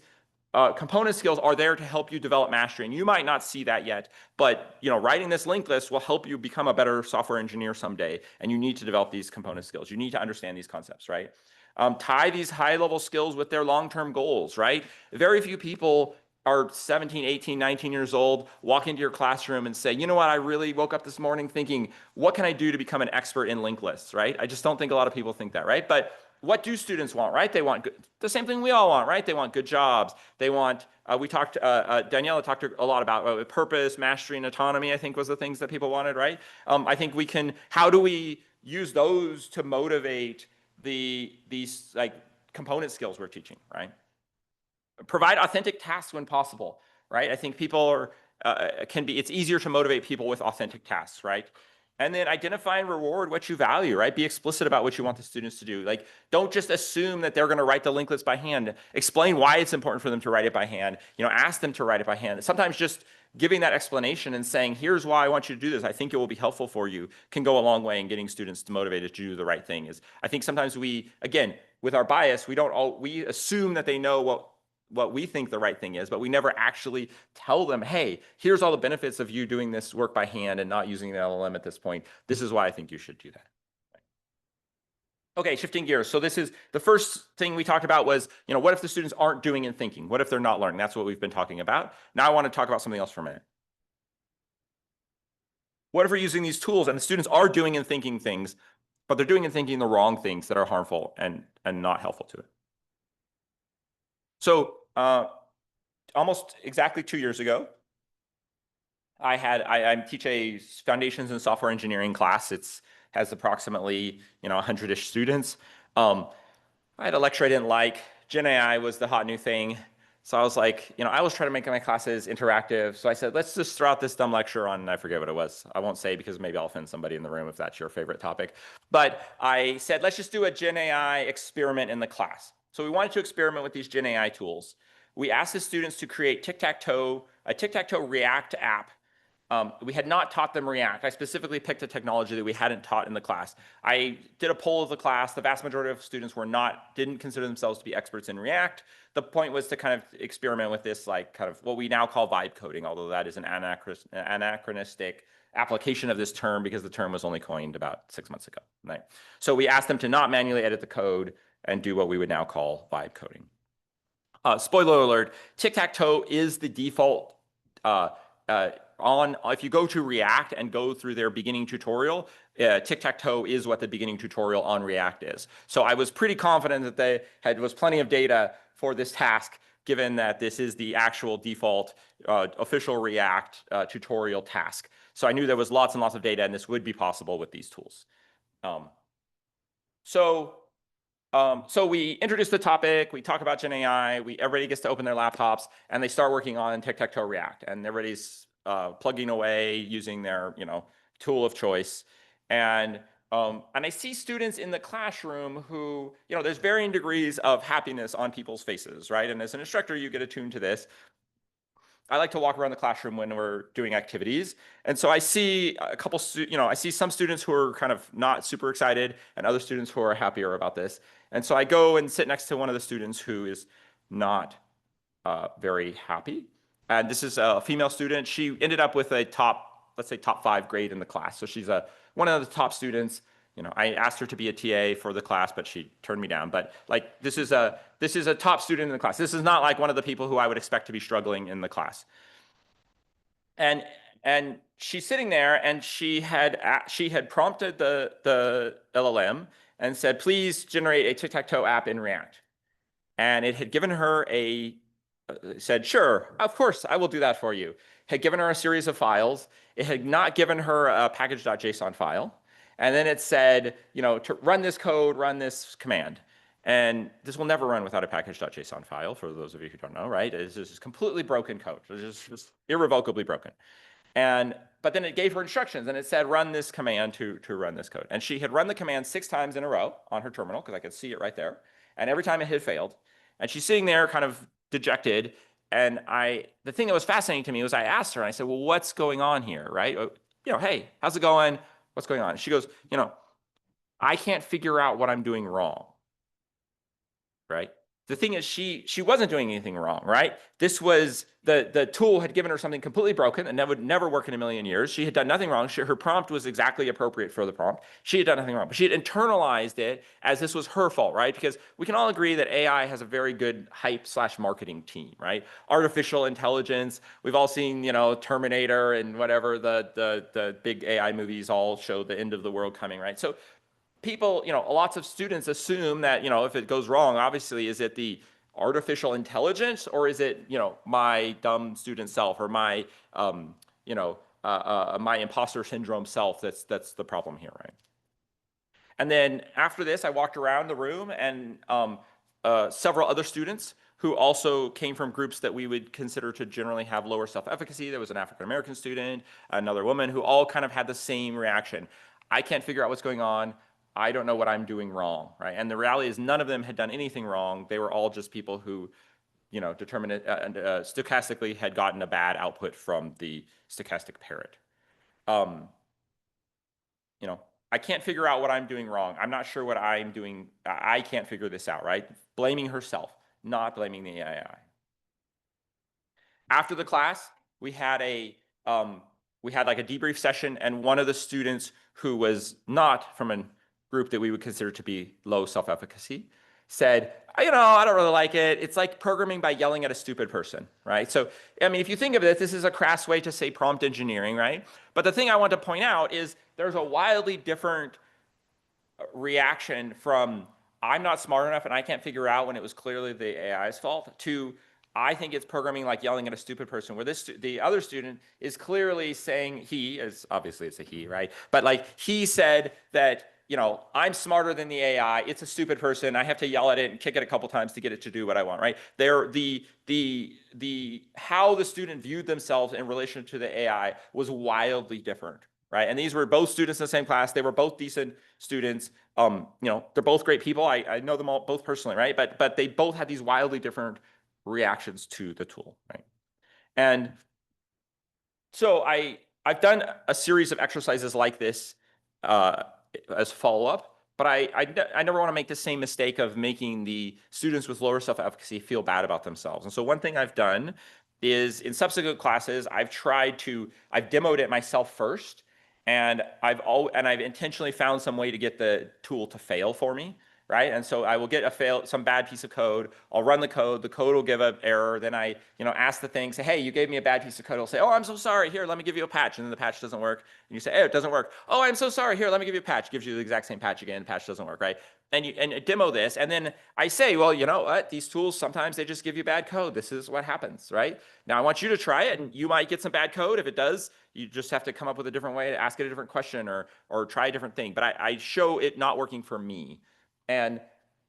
component skills are there to help you develop mastery. And you might not see that yet, but writing this linked list will help you become a better software engineer someday. And you need to develop these component skills. You need to understand these concepts, right? Tie these high-level skills with their long-term goals, right? Very few people are 17, 18, 19 years old, walk into your classroom and say, you know what, I really woke up this morning thinking, what can I do to become an expert in linked lists, right? I just don't think a lot of people think that, right? But what do students want, right? They want the same thing we all want, right? They want good jobs. They want, Daniela talked a lot about purpose, mastery, and autonomy, I think was the things that people wanted, right? I think how do we use those to motivate these like component skills we're teaching, right? Provide authentic tasks when possible, right? I think people are, it's easier to motivate people with authentic tasks, right? And then identify and reward what you value, right? Be explicit about what you want the students to do. Like, don't just assume that they're going to write the linked list by hand. Explain why it's important for them to write it by hand. You know, ask them to write it by hand. Sometimes just giving that explanation and saying, here's why I want you to do this, I think it will be helpful for you, can go a long way in getting students motivated to do the right thing. I think sometimes we, again, with our bias, we assume that they know what we think the right thing is, but we never actually tell them, hey, here's all the benefits of you doing this work by hand and not using the LLM at this point. This is why I think you should do that. Okay, shifting gears. So this is the first thing we talked about was, you know, what if the students aren't doing and thinking? What if they're not learning? That's what we've been talking about. Now I want to talk about something else for a minute. What if we're using these tools and the students are doing and thinking things, but they're doing and thinking the wrong things that are harmful and not helpful to it? So almost exactly 2 years ago, I teach a foundations in software engineering class. It's has approximately 100-ish students. I had a lecture I didn't like. Gen AI was the hot new thing. So I was like, I was trying to make my classes interactive. So I said, let's just throw out this dumb lecture on, I forget what it was. I won't say because maybe I'll offend somebody in the room if that's your favorite topic. But I said, let's just do a Gen AI experiment in the class. So we wanted to experiment with these Gen AI tools. We asked the students to create a tic-tac-toe React app. We had not taught them React. I specifically picked a technology that we hadn't taught in the class. I did a poll of the class. The vast majority of students didn't consider themselves to be experts in React. The point was to kind of experiment with this, like kind of what we now call vibe coding, although that is an anachronistic application of this term because the term was only coined about 6 months ago. Right? So we asked them to not manually edit the code and do what we would now call vibe coding. Spoiler alert, tic-tac-toe is the default if you go to React and go through their beginning tutorial, tic-tac-toe is what the beginning tutorial on React is. So I was pretty confident that was plenty of data for this task, given that this is the actual default official React tutorial task. So I knew there was lots and lots of data, and this would be possible with these tools. So we introduce the topic, we talk about Gen AI, everybody gets to open their laptops, and they start working on tic-tac-toe React, and everybody's plugging away using their tool of choice. And I see students in the classroom who, there's varying degrees of happiness on people's faces, right? And as an instructor, you get attuned to this. I like to walk around the classroom when we're doing activities. And so I see I see some students who are kind of not super excited and other students who are happier about this. And so I go and sit next to one of the students who is not very happy. And this is a female student. She ended up with a let's say top 5 grade in the class. So she's one of the top students. I asked her to be a TA for the class, but she turned me down. But like, this is a top student in the class. This is not like one of the people who I would expect to be struggling in the class. And she's sitting there, and she had prompted the LLM and said, please generate a tic-tac-toe app in React. And it had given her said, sure, of course, I will do that for you. Had given her a series of files. It had not given her a package.json file. And then it said, to run this code, run this command. And this will never run without a package.json file, for those of you who don't know, right? It's just completely broken code. It's just irrevocably broken. But then it gave her instructions, and it said, run this command to run this code. And she had run the command 6 times in a row on her terminal, because I could see it right there. And every time it had failed. And she's sitting there kind of dejected. And the thing that was fascinating to me was I asked her, and I said, well, what's going on here, right? Hey, how's it going? What's going on? She goes, I can't figure out what I'm doing wrong, right? The thing is, she wasn't doing anything wrong, right? This was, the tool had given her something completely broken and that would never work in a million years. She had done nothing wrong. Her prompt was exactly appropriate for the prompt. She had done nothing wrong, but she had internalized it as this was her fault, right? Because we can all agree that AI has a very good hype/marketing team, right? Artificial intelligence. We've all seen, Terminator and whatever the big AI movies all show the end of the world coming, right? So people, lots of students assume that, if it goes wrong, obviously, is it the artificial intelligence, or is it, my dumb student self, or my, my imposter syndrome self that's the problem here, right? And then after this, I walked around the room and several other students who also came from groups that we would consider to generally have lower self-efficacy. There was an African-American student, another woman, who all kind of had the same reaction. I can't figure out what's going on. I don't know what I'm doing wrong, right? And the reality is none of them had done anything wrong. They were all just people who, determined stochastically had gotten a bad output from the stochastic parrot. I can't figure out what I'm doing wrong. I'm not sure what I'm doing. I can't figure this out, right? Blaming herself, not blaming the AI. After the class, we had like a debrief session, and one of the students who was not from a group that we would consider to be low self-efficacy said, I don't really like it. It's like programming by yelling at a stupid person, right? So, I mean, if you think of it, this is a crass way to say prompt engineering, right? But the thing I want to point out is there's a wildly different reaction from I'm not smart enough and I can't figure out when it was clearly the AI's fault to I think it's programming like yelling at a stupid person, where the other student is clearly saying, obviously it's a he, right? But like he said that, I'm smarter than the AI. It's a stupid person. I have to yell at it and kick it a couple times to get it to do what I want, right? How the student viewed themselves in relation to the AI was wildly different, right? And these were both students in the same class. They were both decent students. They're both great people. I know them all both personally, right? But they both had these wildly different reactions to the tool, right? And so I've done a series of exercises like this as follow-up, but I never want to make the same mistake of making the students with lower self-efficacy feel bad about themselves. And so one thing I've done is in subsequent classes, I've demoed it myself first, and I've intentionally found some way to get the tool to fail for me, right? And so I will get some bad piece of code. I'll run the code will give an error. Then I, ask the thing, say, hey, you gave me a bad piece of code. It'll say, oh, I'm so sorry. Here, let me give you a patch. And then the patch doesn't work. And you say, oh, it doesn't work. Oh, I'm so sorry. Here, let me give you a patch. Gives you the exact same patch again. The patch doesn't work, right? And you demo this. And then I say, well, you know what? These tools, sometimes they just give you bad code. This is what happens, right? Now I want you to try it, and you might get some bad code. If it does, you just have to come up with a different way to ask it a different question or try a different thing. But I show it not working for me. And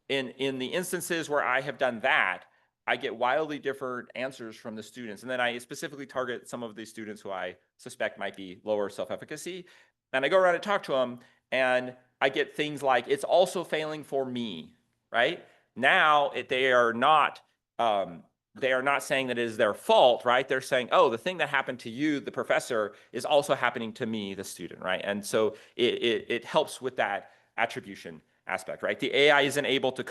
in the instances where I have done that, I get wildly different answers from the students. And then I specifically target some of the students who I suspect might be lower self-efficacy. And I go around and talk to them, and I get things like, it's also failing for me, right? Now they are not saying that it is their fault, right? They're saying, oh, the thing that happened to you, the professor, is also happening to me, the student, right? And so it helps with that attribution aspect, right? The AI isn't able to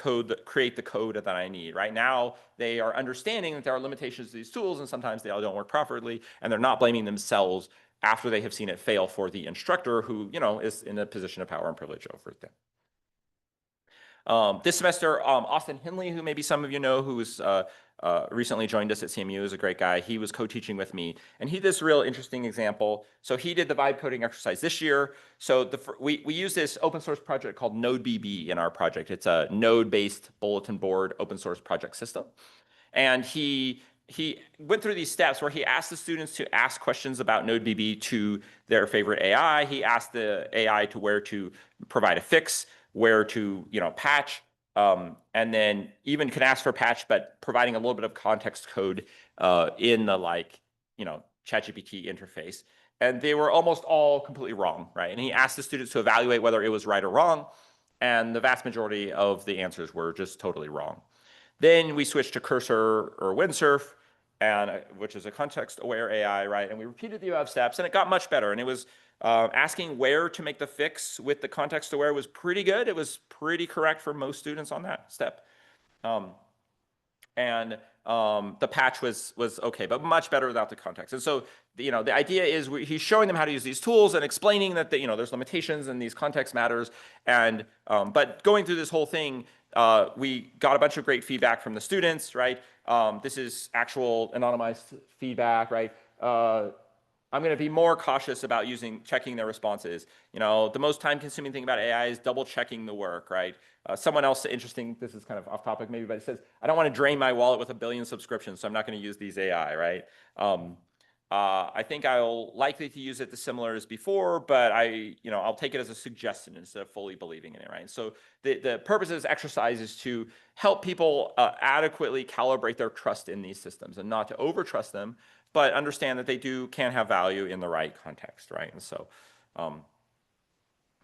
create the code that I need. Right now, they are understanding that there are limitations to these tools, and sometimes they all don't work properly, and they're not blaming themselves after they have seen it fail for the instructor who, is in a position of power and privilege over them. This semester, Austin Henley, who maybe some of you know, who's recently joined us at CMU, is a great guy. He was co-teaching with me, and he did this real interesting example. So he did the vibe coding exercise this year. So we use this open source project called NodeBB in our project. It's a node-based bulletin board open source project system. And he went through these steps where he asked the students to ask questions about NodeBB to their favorite AI. He asked the AI to where to provide a fix, where to patch, and then even can ask for patch, but providing a little bit of context code in the ChatGPT interface. And they were almost all completely wrong, right? And he asked the students to evaluate whether it was right or wrong, and the vast majority of the answers were just totally wrong. Then we switched to Cursor or Windsurf, which is a context-aware AI, right? And we repeated the above steps, and it got much better. And it was asking where to make the fix with the context-aware was pretty good. It was pretty correct for most students on that step. The patch was okay, but much better without the context. And so, the idea is he's showing them how to use these tools and explaining that there's limitations and these context matters. And but going through this whole thing, we got a bunch of great feedback from the students, right? This is actual anonymized feedback, right? I'm going to be more cautious about checking their responses. The most time-consuming thing about AI is double-checking the work, right? Someone else interesting, this is kind of off topic maybe, but it says, I don't want to drain my wallet with 1 billion subscriptions, so I'm not going to use these AI, right? I think I'll likely to use it the similar as before, but I'll take it as a suggestion instead of fully believing in it, right? So the purpose of this exercise is to help people adequately calibrate their trust in these systems and not to overtrust them, but understand that they can have value in the right context, right? And so,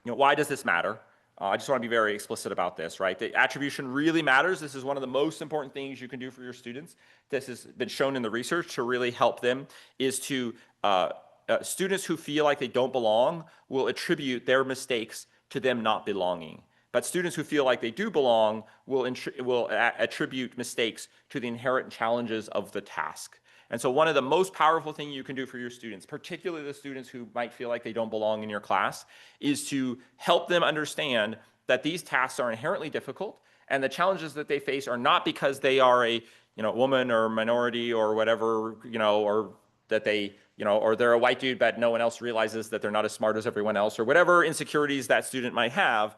why does this matter? I just want to be very explicit about this, right? The attribution really matters. This is one of the most important things you can do for your students. This has been shown in the research to really help them is to students who feel like they don't belong will attribute their mistakes to them not belonging. But students who feel like they do belong will attribute mistakes to the inherent challenges of the task. And so one of the most powerful things you can do for your students, particularly the students who might feel like they don't belong in your class, is to help them understand that these tasks are inherently difficult and the challenges that they face are not because they are a woman or minority or whatever, or that they, or they're a white dude, but no one else realizes that they're not as smart as everyone else, or whatever insecurities that student might have.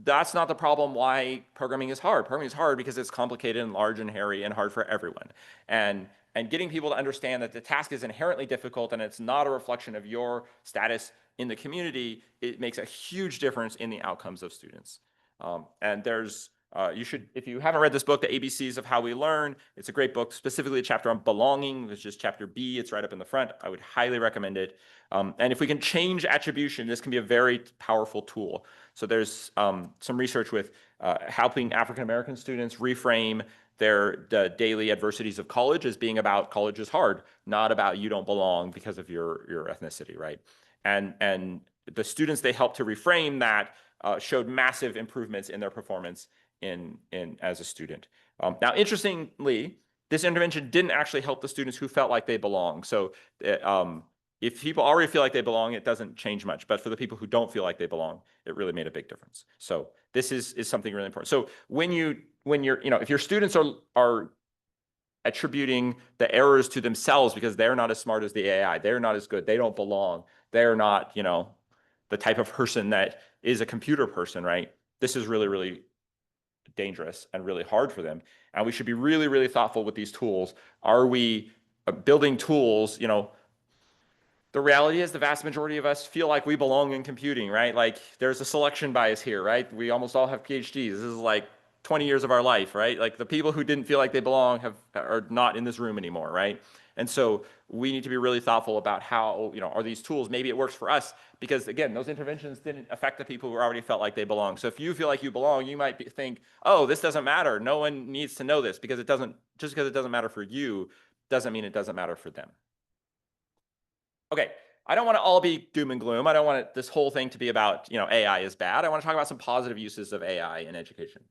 That's not the problem why programming is hard. Programming is hard because it's complicated and large and hairy and hard for everyone. And getting people to understand that the task is inherently difficult and it's not a reflection of your status in the community, it makes a huge difference in the outcomes of students. And there's, you should, if you haven't read this book, The ABCs of How We Learn, it's a great book, specifically a chapter on belonging, which is chapter B. It's right up in the front. I would highly recommend it. And if we can change attribution, this can be a very powerful tool. So there's some research with helping African-American students reframe the daily adversities of college as being about college is hard, not about you don't belong because of your ethnicity, right? And the students they helped to reframe that showed massive improvements in their performance as a student. Now, interestingly, this intervention didn't actually help the students who felt like they belong. So if people already feel like they belong, it doesn't change much. But for the people who don't feel like they belong, it really made a big difference. So this is something really important. So when you're, if your students are attributing the errors to themselves because they're not as smart as the AI, they're not as good, they don't belong, they're not, the type of person that is a computer person, right? This is really, really dangerous and really hard for them. And we should be really, really thoughtful with these tools. Are we building tools, the reality is the vast majority of us feel like we belong in computing, right? Like there's a selection bias here, right? We almost all have PhDs. This is like 20 years of our life, right? Like the people who didn't feel like they belong are not in this room anymore, right? And so we need to be really thoughtful about how, are these tools, maybe it works for us because again, those interventions didn't affect the people who already felt like they belong. So if you feel like you belong, you might think, oh, this doesn't matter. No one needs to know this because just because it doesn't matter for you, doesn't mean it doesn't matter for them. Okay, I don't want to all be doom and gloom. I don't want this whole thing to be about, AI is bad. I want to talk about some positive uses of AI in education.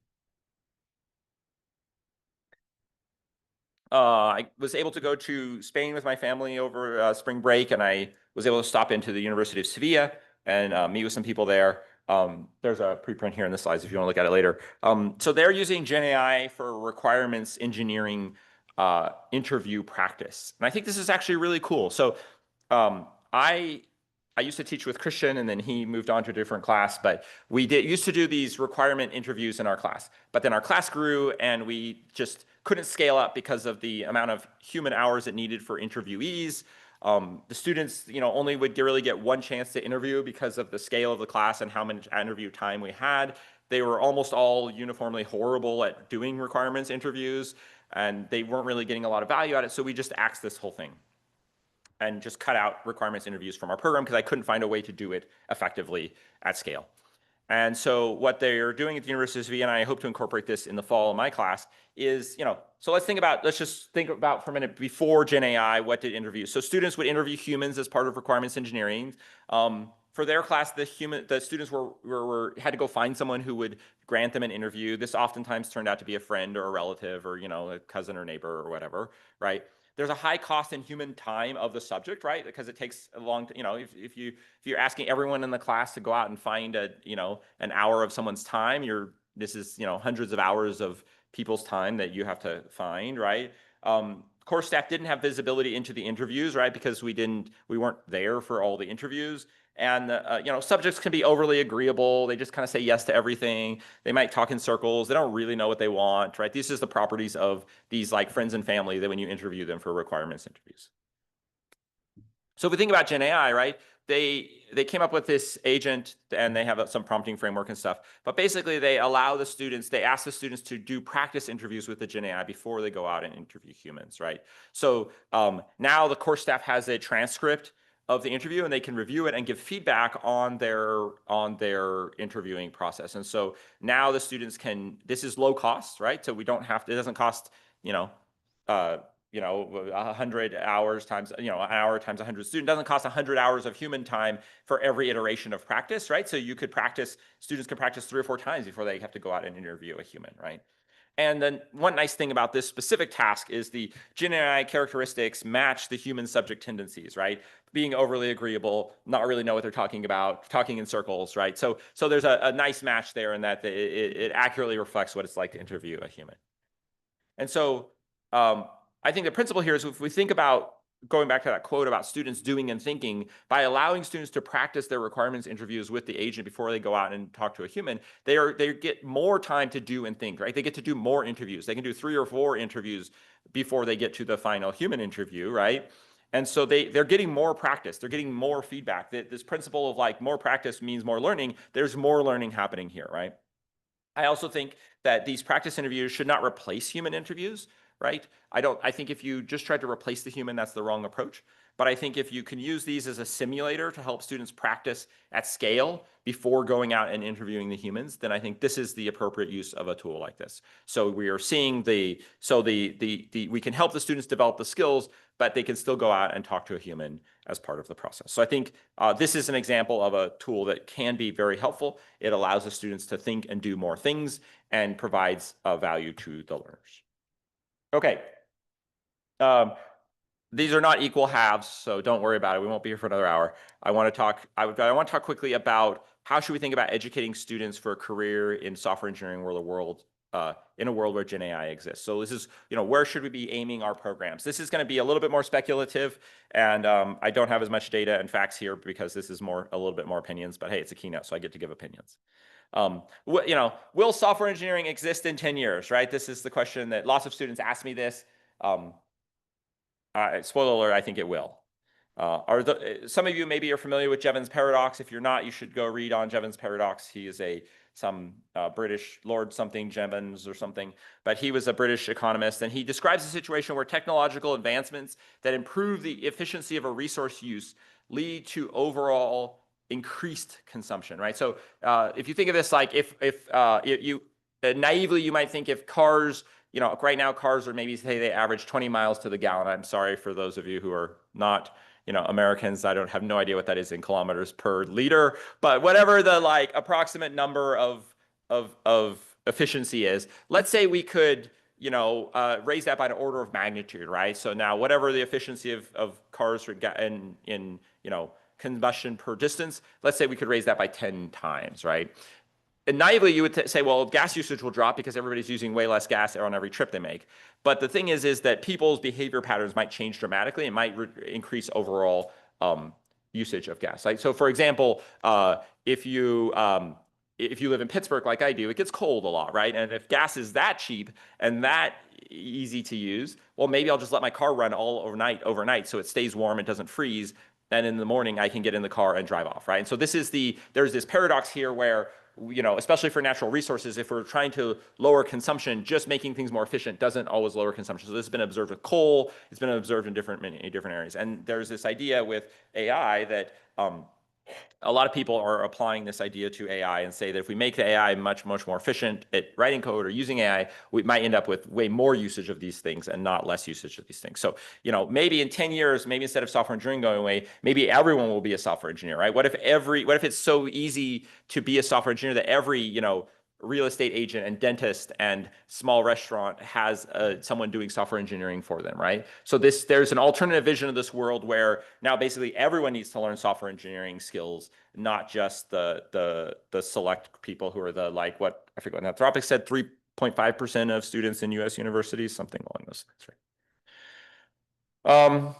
I was able to go to Spain with my family over spring break, and I was able to stop into the University of Sevilla and meet with some people there. There's a preprint here in the slides if you want to look at it later. So they're using Gen AI for requirements engineering interview practice. And I think this is actually really cool. So I used to teach with Christian, and then he moved on to a different class, but we used to do these requirement interviews in our class. But then our class grew, and we just couldn't scale up because of the amount of human hours it needed for interviewees. The students, only would really get one chance to interview because of the scale of the class and how much interview time we had. They were almost all uniformly horrible at doing requirements interviews, and they weren't really getting a lot of value out of it, so we just axed this whole thing and just cut out requirements interviews from our program because I couldn't find a way to do it effectively at scale. And so what they're doing at the University of Sevilla, and I hope to incorporate this in the fall of my class, is, so let's just think about for a minute before Gen AI, what did interviews? So students would interview humans as part of requirements engineering. For their class, the students had to go find someone who would grant them an interview. This oftentimes turned out to be a friend or a relative or, a cousin or neighbor or whatever, right? There's a high cost in human time of the subject, right? Because it takes a long, if you're asking everyone in the class to go out and find an hour of someone's time, this is hundreds of hours of people's time that you have to find, right? Course staff didn't have visibility into the interviews, right? Because we weren't there for all the interviews. And subjects can be overly agreeable. They just kind of say yes to everything. They might talk in circles. They don't really know what they want, right? These are the properties of these like friends and family that when you interview them for requirements interviews. So if we think about Gen AI, right, they came up with this agent and they have some prompting framework and stuff. But basically, they ask the students to do practice interviews with the Gen AI before they go out and interview humans, right? So now the course staff has a transcript of the interview and they can review it and give feedback on their interviewing process. And so now the students this is low cost, right? So we don't have to, it doesn't cost, uh, 100 hours times, an hour times 100 students doesn't cost 100 hours of human time for every iteration of practice, right? So students can practice 3 or 4 times before they have to go out and interview a human, right? And then one nice thing about this specific task is the Gen AI characteristics match the human subject tendencies, right? Being overly agreeable, not really know what they're talking about, talking in circles, right? So there's a nice match there in that it accurately reflects what it's like to interview a human. And so I think the principle here is if we think about going back to that quote about students doing and thinking, by allowing students to practice their requirements interviews with the agent before they go out and talk to a human, they get more time to do and think, right? They get to do more interviews. They can do 3 or 4 interviews before they get to the final human interview, right? And so they're getting more practice. They're getting more feedback. This principle of like more practice means more learning. There's more learning happening here, right? I also think that these practice interviews should not replace human interviews, right? I think if you just try to replace the human, that's the wrong approach. But I think if you can use these as a simulator to help students practice at scale before going out and interviewing the humans, then I think this is the appropriate use of a tool like this. So we are seeing we can help the students develop the skills, but they can still go out and talk to a human as part of the process. So I think this is an example of a tool that can be very helpful. It allows the students to think and do more things and provides value to the learners. Okay. These are not equal halves, so don't worry about it. We won't be here for another hour. I want to talk quickly about how should we think about educating students for a career in software engineering in a world where Gen AI exists. So this is, where should we be aiming our programs? This is going to be a little bit more speculative, and I don't have as much data and facts here because this is a little bit more opinions, but hey, it's a keynote, so I get to give opinions. Will software engineering exist in 10 years, right? This is the question that lots of students ask me this. Spoiler alert, I think it will. Some of you maybe are familiar with Jevons paradox. If you're not, you should go read on Jevons paradox. He is some British Lord something Jevons or something, but he was a British economist, and he describes a situation where technological advancements that improve the efficiency of a resource use lead to overall increased consumption, right? So if you think of this like if you naively you might think if cars, right now cars are maybe say they average 20 miles to the gallon. I'm sorry for those of you who are not Americans. I have no idea what that is in kilometers per liter, but whatever the like approximate number of efficiency is, let's say we could raise that by an order of magnitude, right? So now whatever the efficiency of cars in combustion per distance, let's say we could raise that by 10 times, right? And naively, you would say, well, gas usage will drop because everybody's using way less gas on every trip they make. But the thing is that people's behavior patterns might change dramatically and might increase overall usage of gas. Right? So, for example, if you live in Pittsburgh like I do, it gets cold a lot, right? And if gas is that cheap and that easy to use, well, maybe I'll just let my car run all overnight so it stays warm, it doesn't freeze, and in the morning I can get in the car and drive off, right? And so there's this paradox here where especially for natural resources, if we're trying to lower consumption, just making things more efficient doesn't always lower consumption. So this has been observed with coal. It's been observed in many different areas. And there's this idea with AI that a lot of people are applying this idea to AI and say that if we make the AI much more efficient at writing code or using AI, we might end up with way more usage of these things and not less usage of these things. So, maybe in 10 years, maybe instead of software engineering going away, maybe everyone will be a software engineer, right? What if it's so easy to be a software engineer that every, real estate agent and dentist and small restaurant has someone doing software engineering for them, right? So there's an alternative vision of this world where now basically everyone needs to learn software engineering skills, not just the select people who are I forget what Anthropic said, 3.5% of students in U.S. universities, something along those lines, right?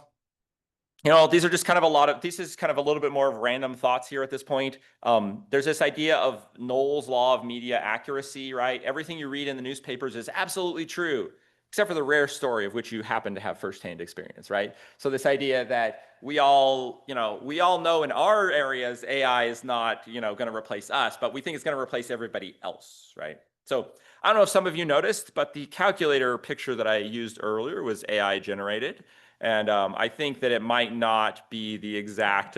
These are just kind of this is kind of a little bit more of random thoughts here at this point. There's this idea of Knowles' law of media accuracy, right? Everything you read in the newspapers is absolutely true. except for the rare story of which you happen to have firsthand experience, right? So this idea that we all know in our areas AI is not, going to replace us, but we think it's going to replace everybody else, right? So I don't know if some of you noticed, but the calculator picture that I used earlier was AI generated. And I think that it might not be the exact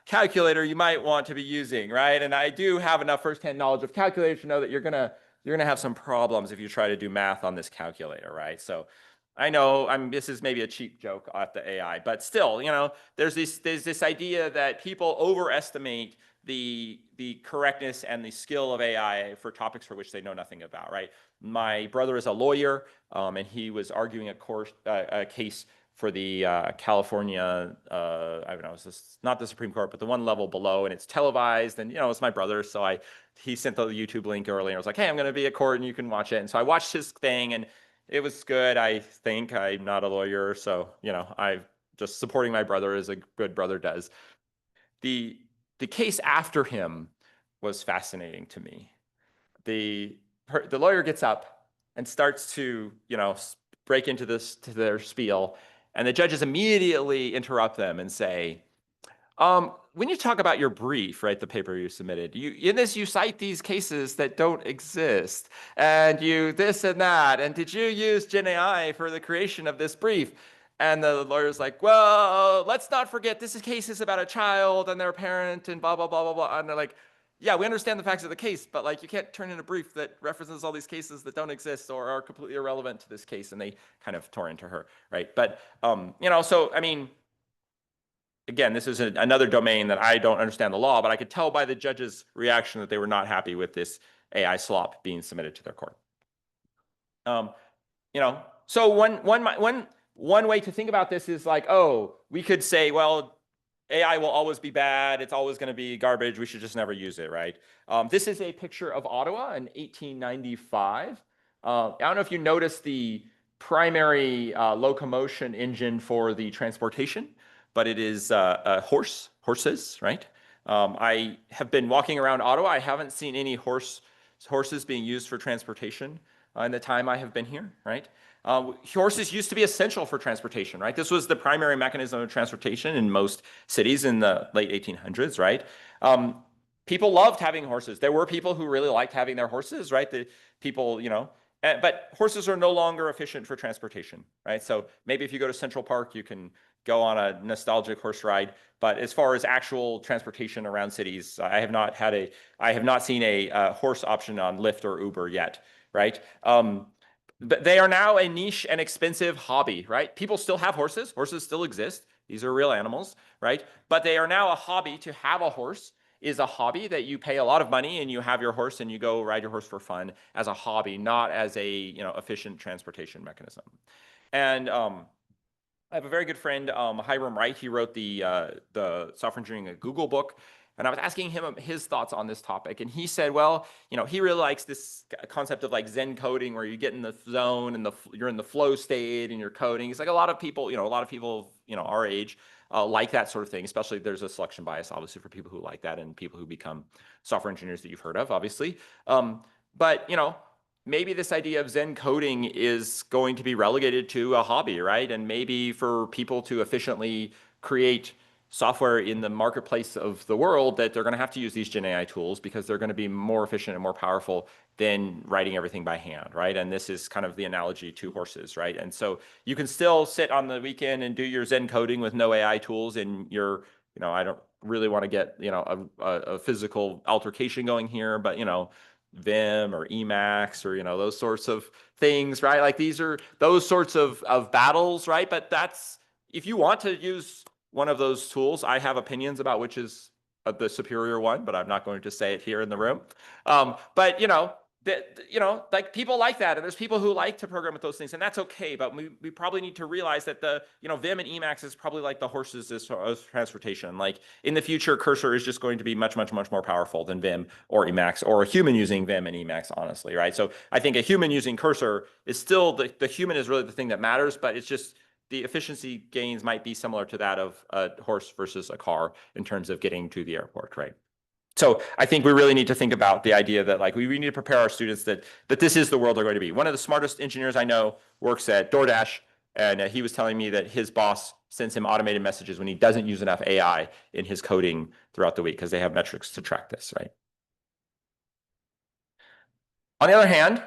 calculator you might want to be using, right? And I do have enough firsthand knowledge of calculators to know that you're gonna have some problems if you try to do math on this calculator, right? So I know this is maybe a cheap joke at the AI, but still, there's this idea that people overestimate the correctness and the skill of AI for topics for which they know nothing about, right? My brother is a lawyer, and he was arguing a case for the California, I don't know, it's not the Supreme Court, but the one level below, and it's televised, and it's my brother, so he sent the YouTube link earlier, and I was like, hey, I'm going to be at court, and you can watch it, and so I watched his thing, and it was good. I think I'm not a lawyer, so I just supporting my brother as a good brother does. The case after him was fascinating to me. The lawyer gets up and starts to break into their spiel, and the judges immediately interrupt them and say, when you talk about your brief, right, the paper you submitted, you cite these cases that don't exist, and you this and that, and did you use Gen AI for the creation of this brief? And the lawyer's like, well, let's not forget this is cases about a child and their parent and blah, blah, blah, blah, blah. And they're like, yeah, we understand the facts of the case, but like you can't turn in a brief that references all these cases that don't exist or are completely irrelevant to this case. And they kind of tore into her, right? But, so, I mean, again, this is another domain that I don't understand the law, but I could tell by the judge's reaction that they were not happy with this AI slop being submitted to their court. So one way to think about this is like, oh, we could say, well, AI will always be bad. It's always going to be garbage. We should just never use it, right? This is a picture of Ottawa in 1895. I don't know if you noticed the primary locomotion engine for the transportation, but it is horses, right? I have been walking around Ottawa. I haven't seen any horses being used for transportation in the time I have been here, right? Horses used to be essential for transportation, right? This was the primary mechanism of transportation in most cities in the late 1800s, right? People loved having horses. There were people who really liked having their horses, right? The people, but horses are no longer efficient for transportation, right? So maybe if you go to Central Park, you can go on a nostalgic horse ride. But as far as actual transportation around cities, I have not seen a horse option on Lyft or Uber yet, right? But they are now a niche and expensive hobby, right? People still have horses. Horses still exist. These are real animals, right? But they are now a hobby. To have a horse is a hobby that you pay a lot of money and you have your horse and you go ride your horse for fun as a hobby, not as a efficient transportation mechanism. And I have a very good friend, Hiram Wright. He wrote the Software Engineering at Google book. And I was asking him his thoughts on this topic. And he said, well, he really likes this concept of like Zen coding where you get in the zone and you're in the flow state and you're coding. He's like a lot of people, our age like that sort of thing, especially there's a selection bias, obviously, for people who like that and people who become software engineers that you've heard of, obviously. But, maybe this idea of Zen coding is going to be relegated to a hobby, right? And maybe for people to efficiently create software in the marketplace of the world, that they're going to have to use these Gen AI tools because they're going to be more efficient and more powerful than writing everything by hand, right? And this is kind of the analogy to horses, right? And so you can still sit on the weekend and do your Zen coding with no AI tools, and I don't really want to get, a physical altercation going here, but, Vim or Emacs or, those sorts of things, right? Like these are those sorts of battles, right? But if you want to use one of those tools, I have opinions about which is the superior one, but I'm not going to say it here in the room. But like people like that, and there's people who like to program with those things, and that's okay. But we probably need to realize that the Vim and Emacs is probably like the horses as transportation. Like in the future, Cursor is just going to be much, much, much more powerful than Vim or Emacs or a human using Vim and Emacs, honestly, right? So I think a human using Cursor is still the human is really the thing that matters, but it's just the efficiency gains might be similar to that of a horse versus a car in terms of getting to the airport, right? So I think we really need to think about the idea that like we need to prepare our students that this is the world they're going to be. One of the smartest engineers I know works at DoorDash, and he was telling me that his boss sends him automated messages when he doesn't use enough AI in his coding throughout the week because they have metrics to track this, right? On the other hand,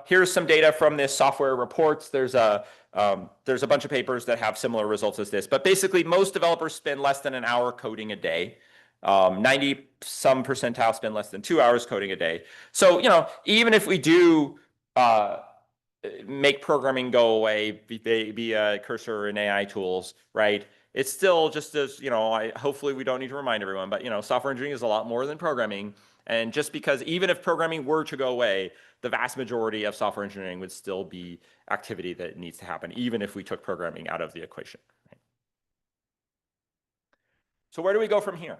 here's some data from this software reports. There's a bunch of papers that have similar results as this, but basically most developers spend less than an hour coding a day. 90 some percentile spend less than 2 hours coding a day. So, even if we do make programming go away via cursor and AI tools, right? It's still just as, hopefully we don't need to remind everyone, but, software engineering is a lot more than programming. And just because even if programming were to go away, the vast majority of software engineering would still be activity that needs to happen, even if we took programming out of the equation. Right? So where do we go from here?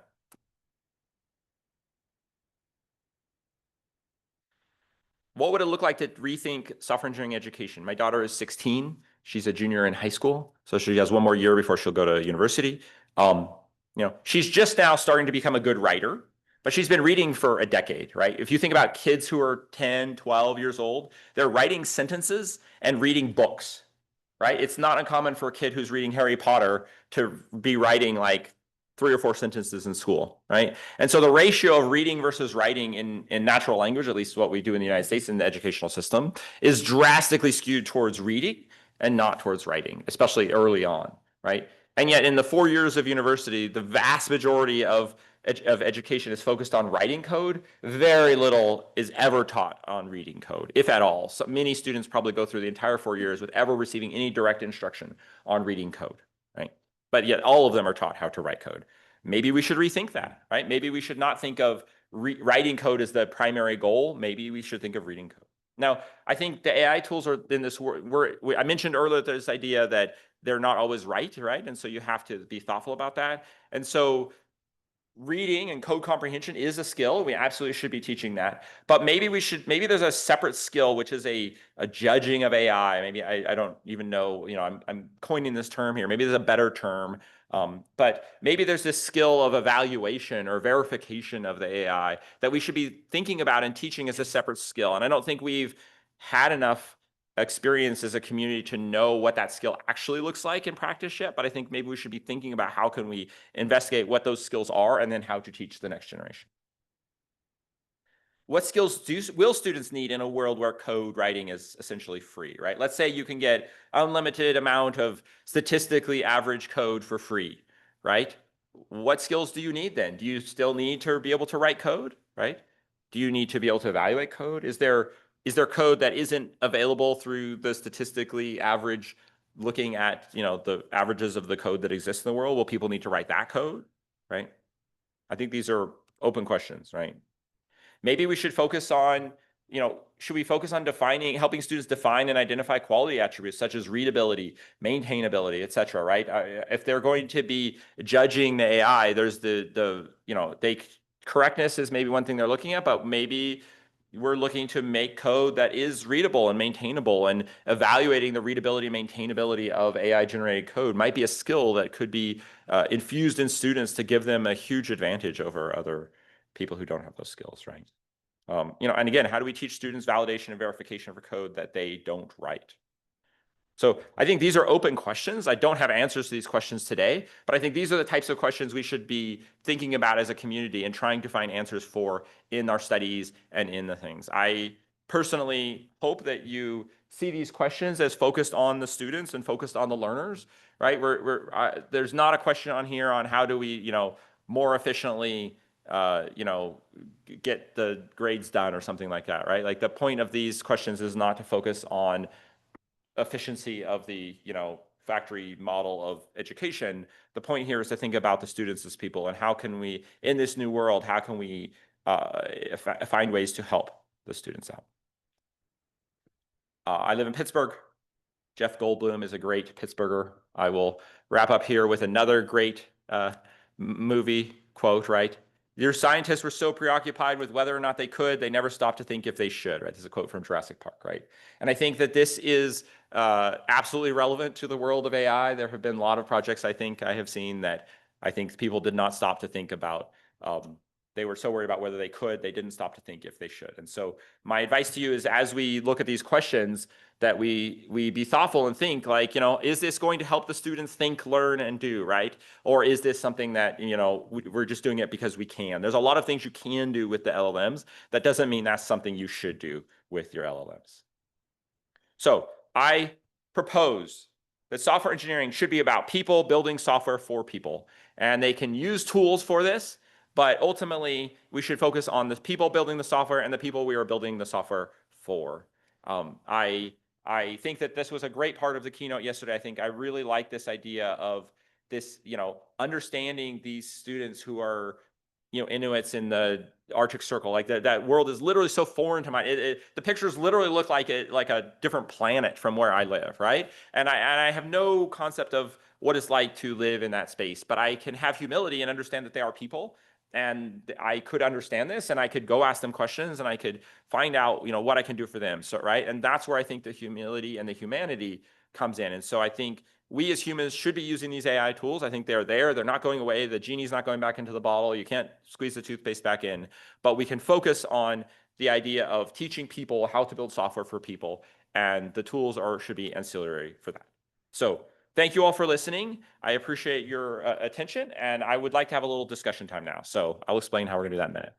What would it look like to rethink software engineering education? My daughter is 16. She's a junior in high school, so she has one more year before she'll go to university. She's just now starting to become a good writer, but she's been reading for a decade, right? If you think about kids who are 10, 12 years old, they're writing sentences and reading books, right? It's not uncommon for a kid who's reading Harry Potter to be writing like 3 or 4 sentences in school, right? And so the ratio of reading versus writing in natural language, at least what we do in the United States in the educational system, is drastically skewed towards reading and not towards writing, especially early on, right? And yet in the 4 years of university, the vast majority of education is focused on writing code. Very little is ever taught on reading code, if at all. So many students probably go through the entire 4 years without ever receiving any direct instruction on reading code, right? But yet all of them are taught how to write code. Maybe we should rethink that, right? Maybe we should not think of writing code as the primary goal. Maybe we should think of reading code. Now, I think the AI tools are in this I mentioned earlier this idea that they're not always right? And so you have to be thoughtful about that. And so reading and code comprehension is a skill. We absolutely should be teaching that. But maybe there's a separate skill, which is a judging of AI. Maybe I don't even know, I'm coining this term here. Maybe there's a better term. But maybe there's this skill of evaluation or verification of the AI that we should be thinking about and teaching as a separate skill. And I don't think we've had enough experience as a community to know what that skill actually looks like in practice yet, but I think maybe we should be thinking about how can we investigate what those skills are and then how to teach the next generation. What skills will students need in a world where code writing is essentially free, right? Let's say you can get unlimited amount of statistically average code for free, right? What skills do you need then? Do you still need to be able to write code, right? Do you need to be able to evaluate code? Is there code that isn't available through the statistically average, looking at the averages of the code that exists in the world? Will people need to write that code, right? I think these are open questions, right? Maybe we should focus on, should we focus on helping students define and identify quality attributes such as readability, maintainability, et cetera, right? If they're going to be judging the AI, there's correctness is maybe one thing they're looking at, but maybe we're looking to make code that is readable and maintainable, and evaluating the readability and maintainability of AI generated code might be a skill that could be infused in students to give them a huge advantage over other people who don't have those skills, right? And again, how do we teach students validation and verification for code that they don't write? So I think these are open questions. I don't have answers to these questions today, but I think these are the types of questions we should be thinking about as a community and trying to find answers for in our studies and in the things. I personally hope that you see these questions as focused on the students and focused on the learners, right? There's not a question on here on how do we, more efficiently, get the grades done or something like that, right? Like the point of these questions is not to focus on efficiency of the factory model of education. The point here is to think about the students as people, and how can we, in this new world, how can we find ways to help the students out. I live in Pittsburgh. Jeff Goldblum is a great Pittsburgher. I will wrap up here with another great movie quote, right? Your scientists were so preoccupied with whether or not they could, they never stopped to think if they should, right? This is a quote from Jurassic Park, right? And I think that this is absolutely relevant to the world of AI. There have been a lot of projects I think I have seen that I think people did not stop to think about They were so worried about whether they could, they didn't stop to think if they should. And so my advice to you is, as we look at these questions, that we be thoughtful and think like, is this going to help the students think, learn, and do, right? Or is this something that, we're just doing it because we can? There's a lot of things you can do with the LLMs. That doesn't mean that's something you should do with your LLMs. So I propose that software engineering should be about people building software for people. And they can use tools for this, but ultimately we should focus on the people building the software and the people we are building the software for. I think that this was a great part of the keynote yesterday. I think I really like this idea of this, understanding these students who are, Inuits in the Arctic Circle. Like that world is literally so foreign to mine. The pictures literally look like a different planet from where I live, right? And I have no concept of what it's like to live in that space, but I can have humility and understand that they are people. And I could understand this, and I could go ask them questions, and I could find out, what I can do for them. So, right, and that's where I think the humility and the humanity comes in. And so I think we as humans should be using these AI tools. I think they're there. They're not going away. The genie's not going back into the bottle. You can't squeeze the toothpaste back in. But we can focus on the idea of teaching people how to build software for people, and the tools should be ancillary for that. So thank you all for listening. I appreciate your attention, and I would like to have a little discussion time now. So I'll explain how we're going to do that in a minute.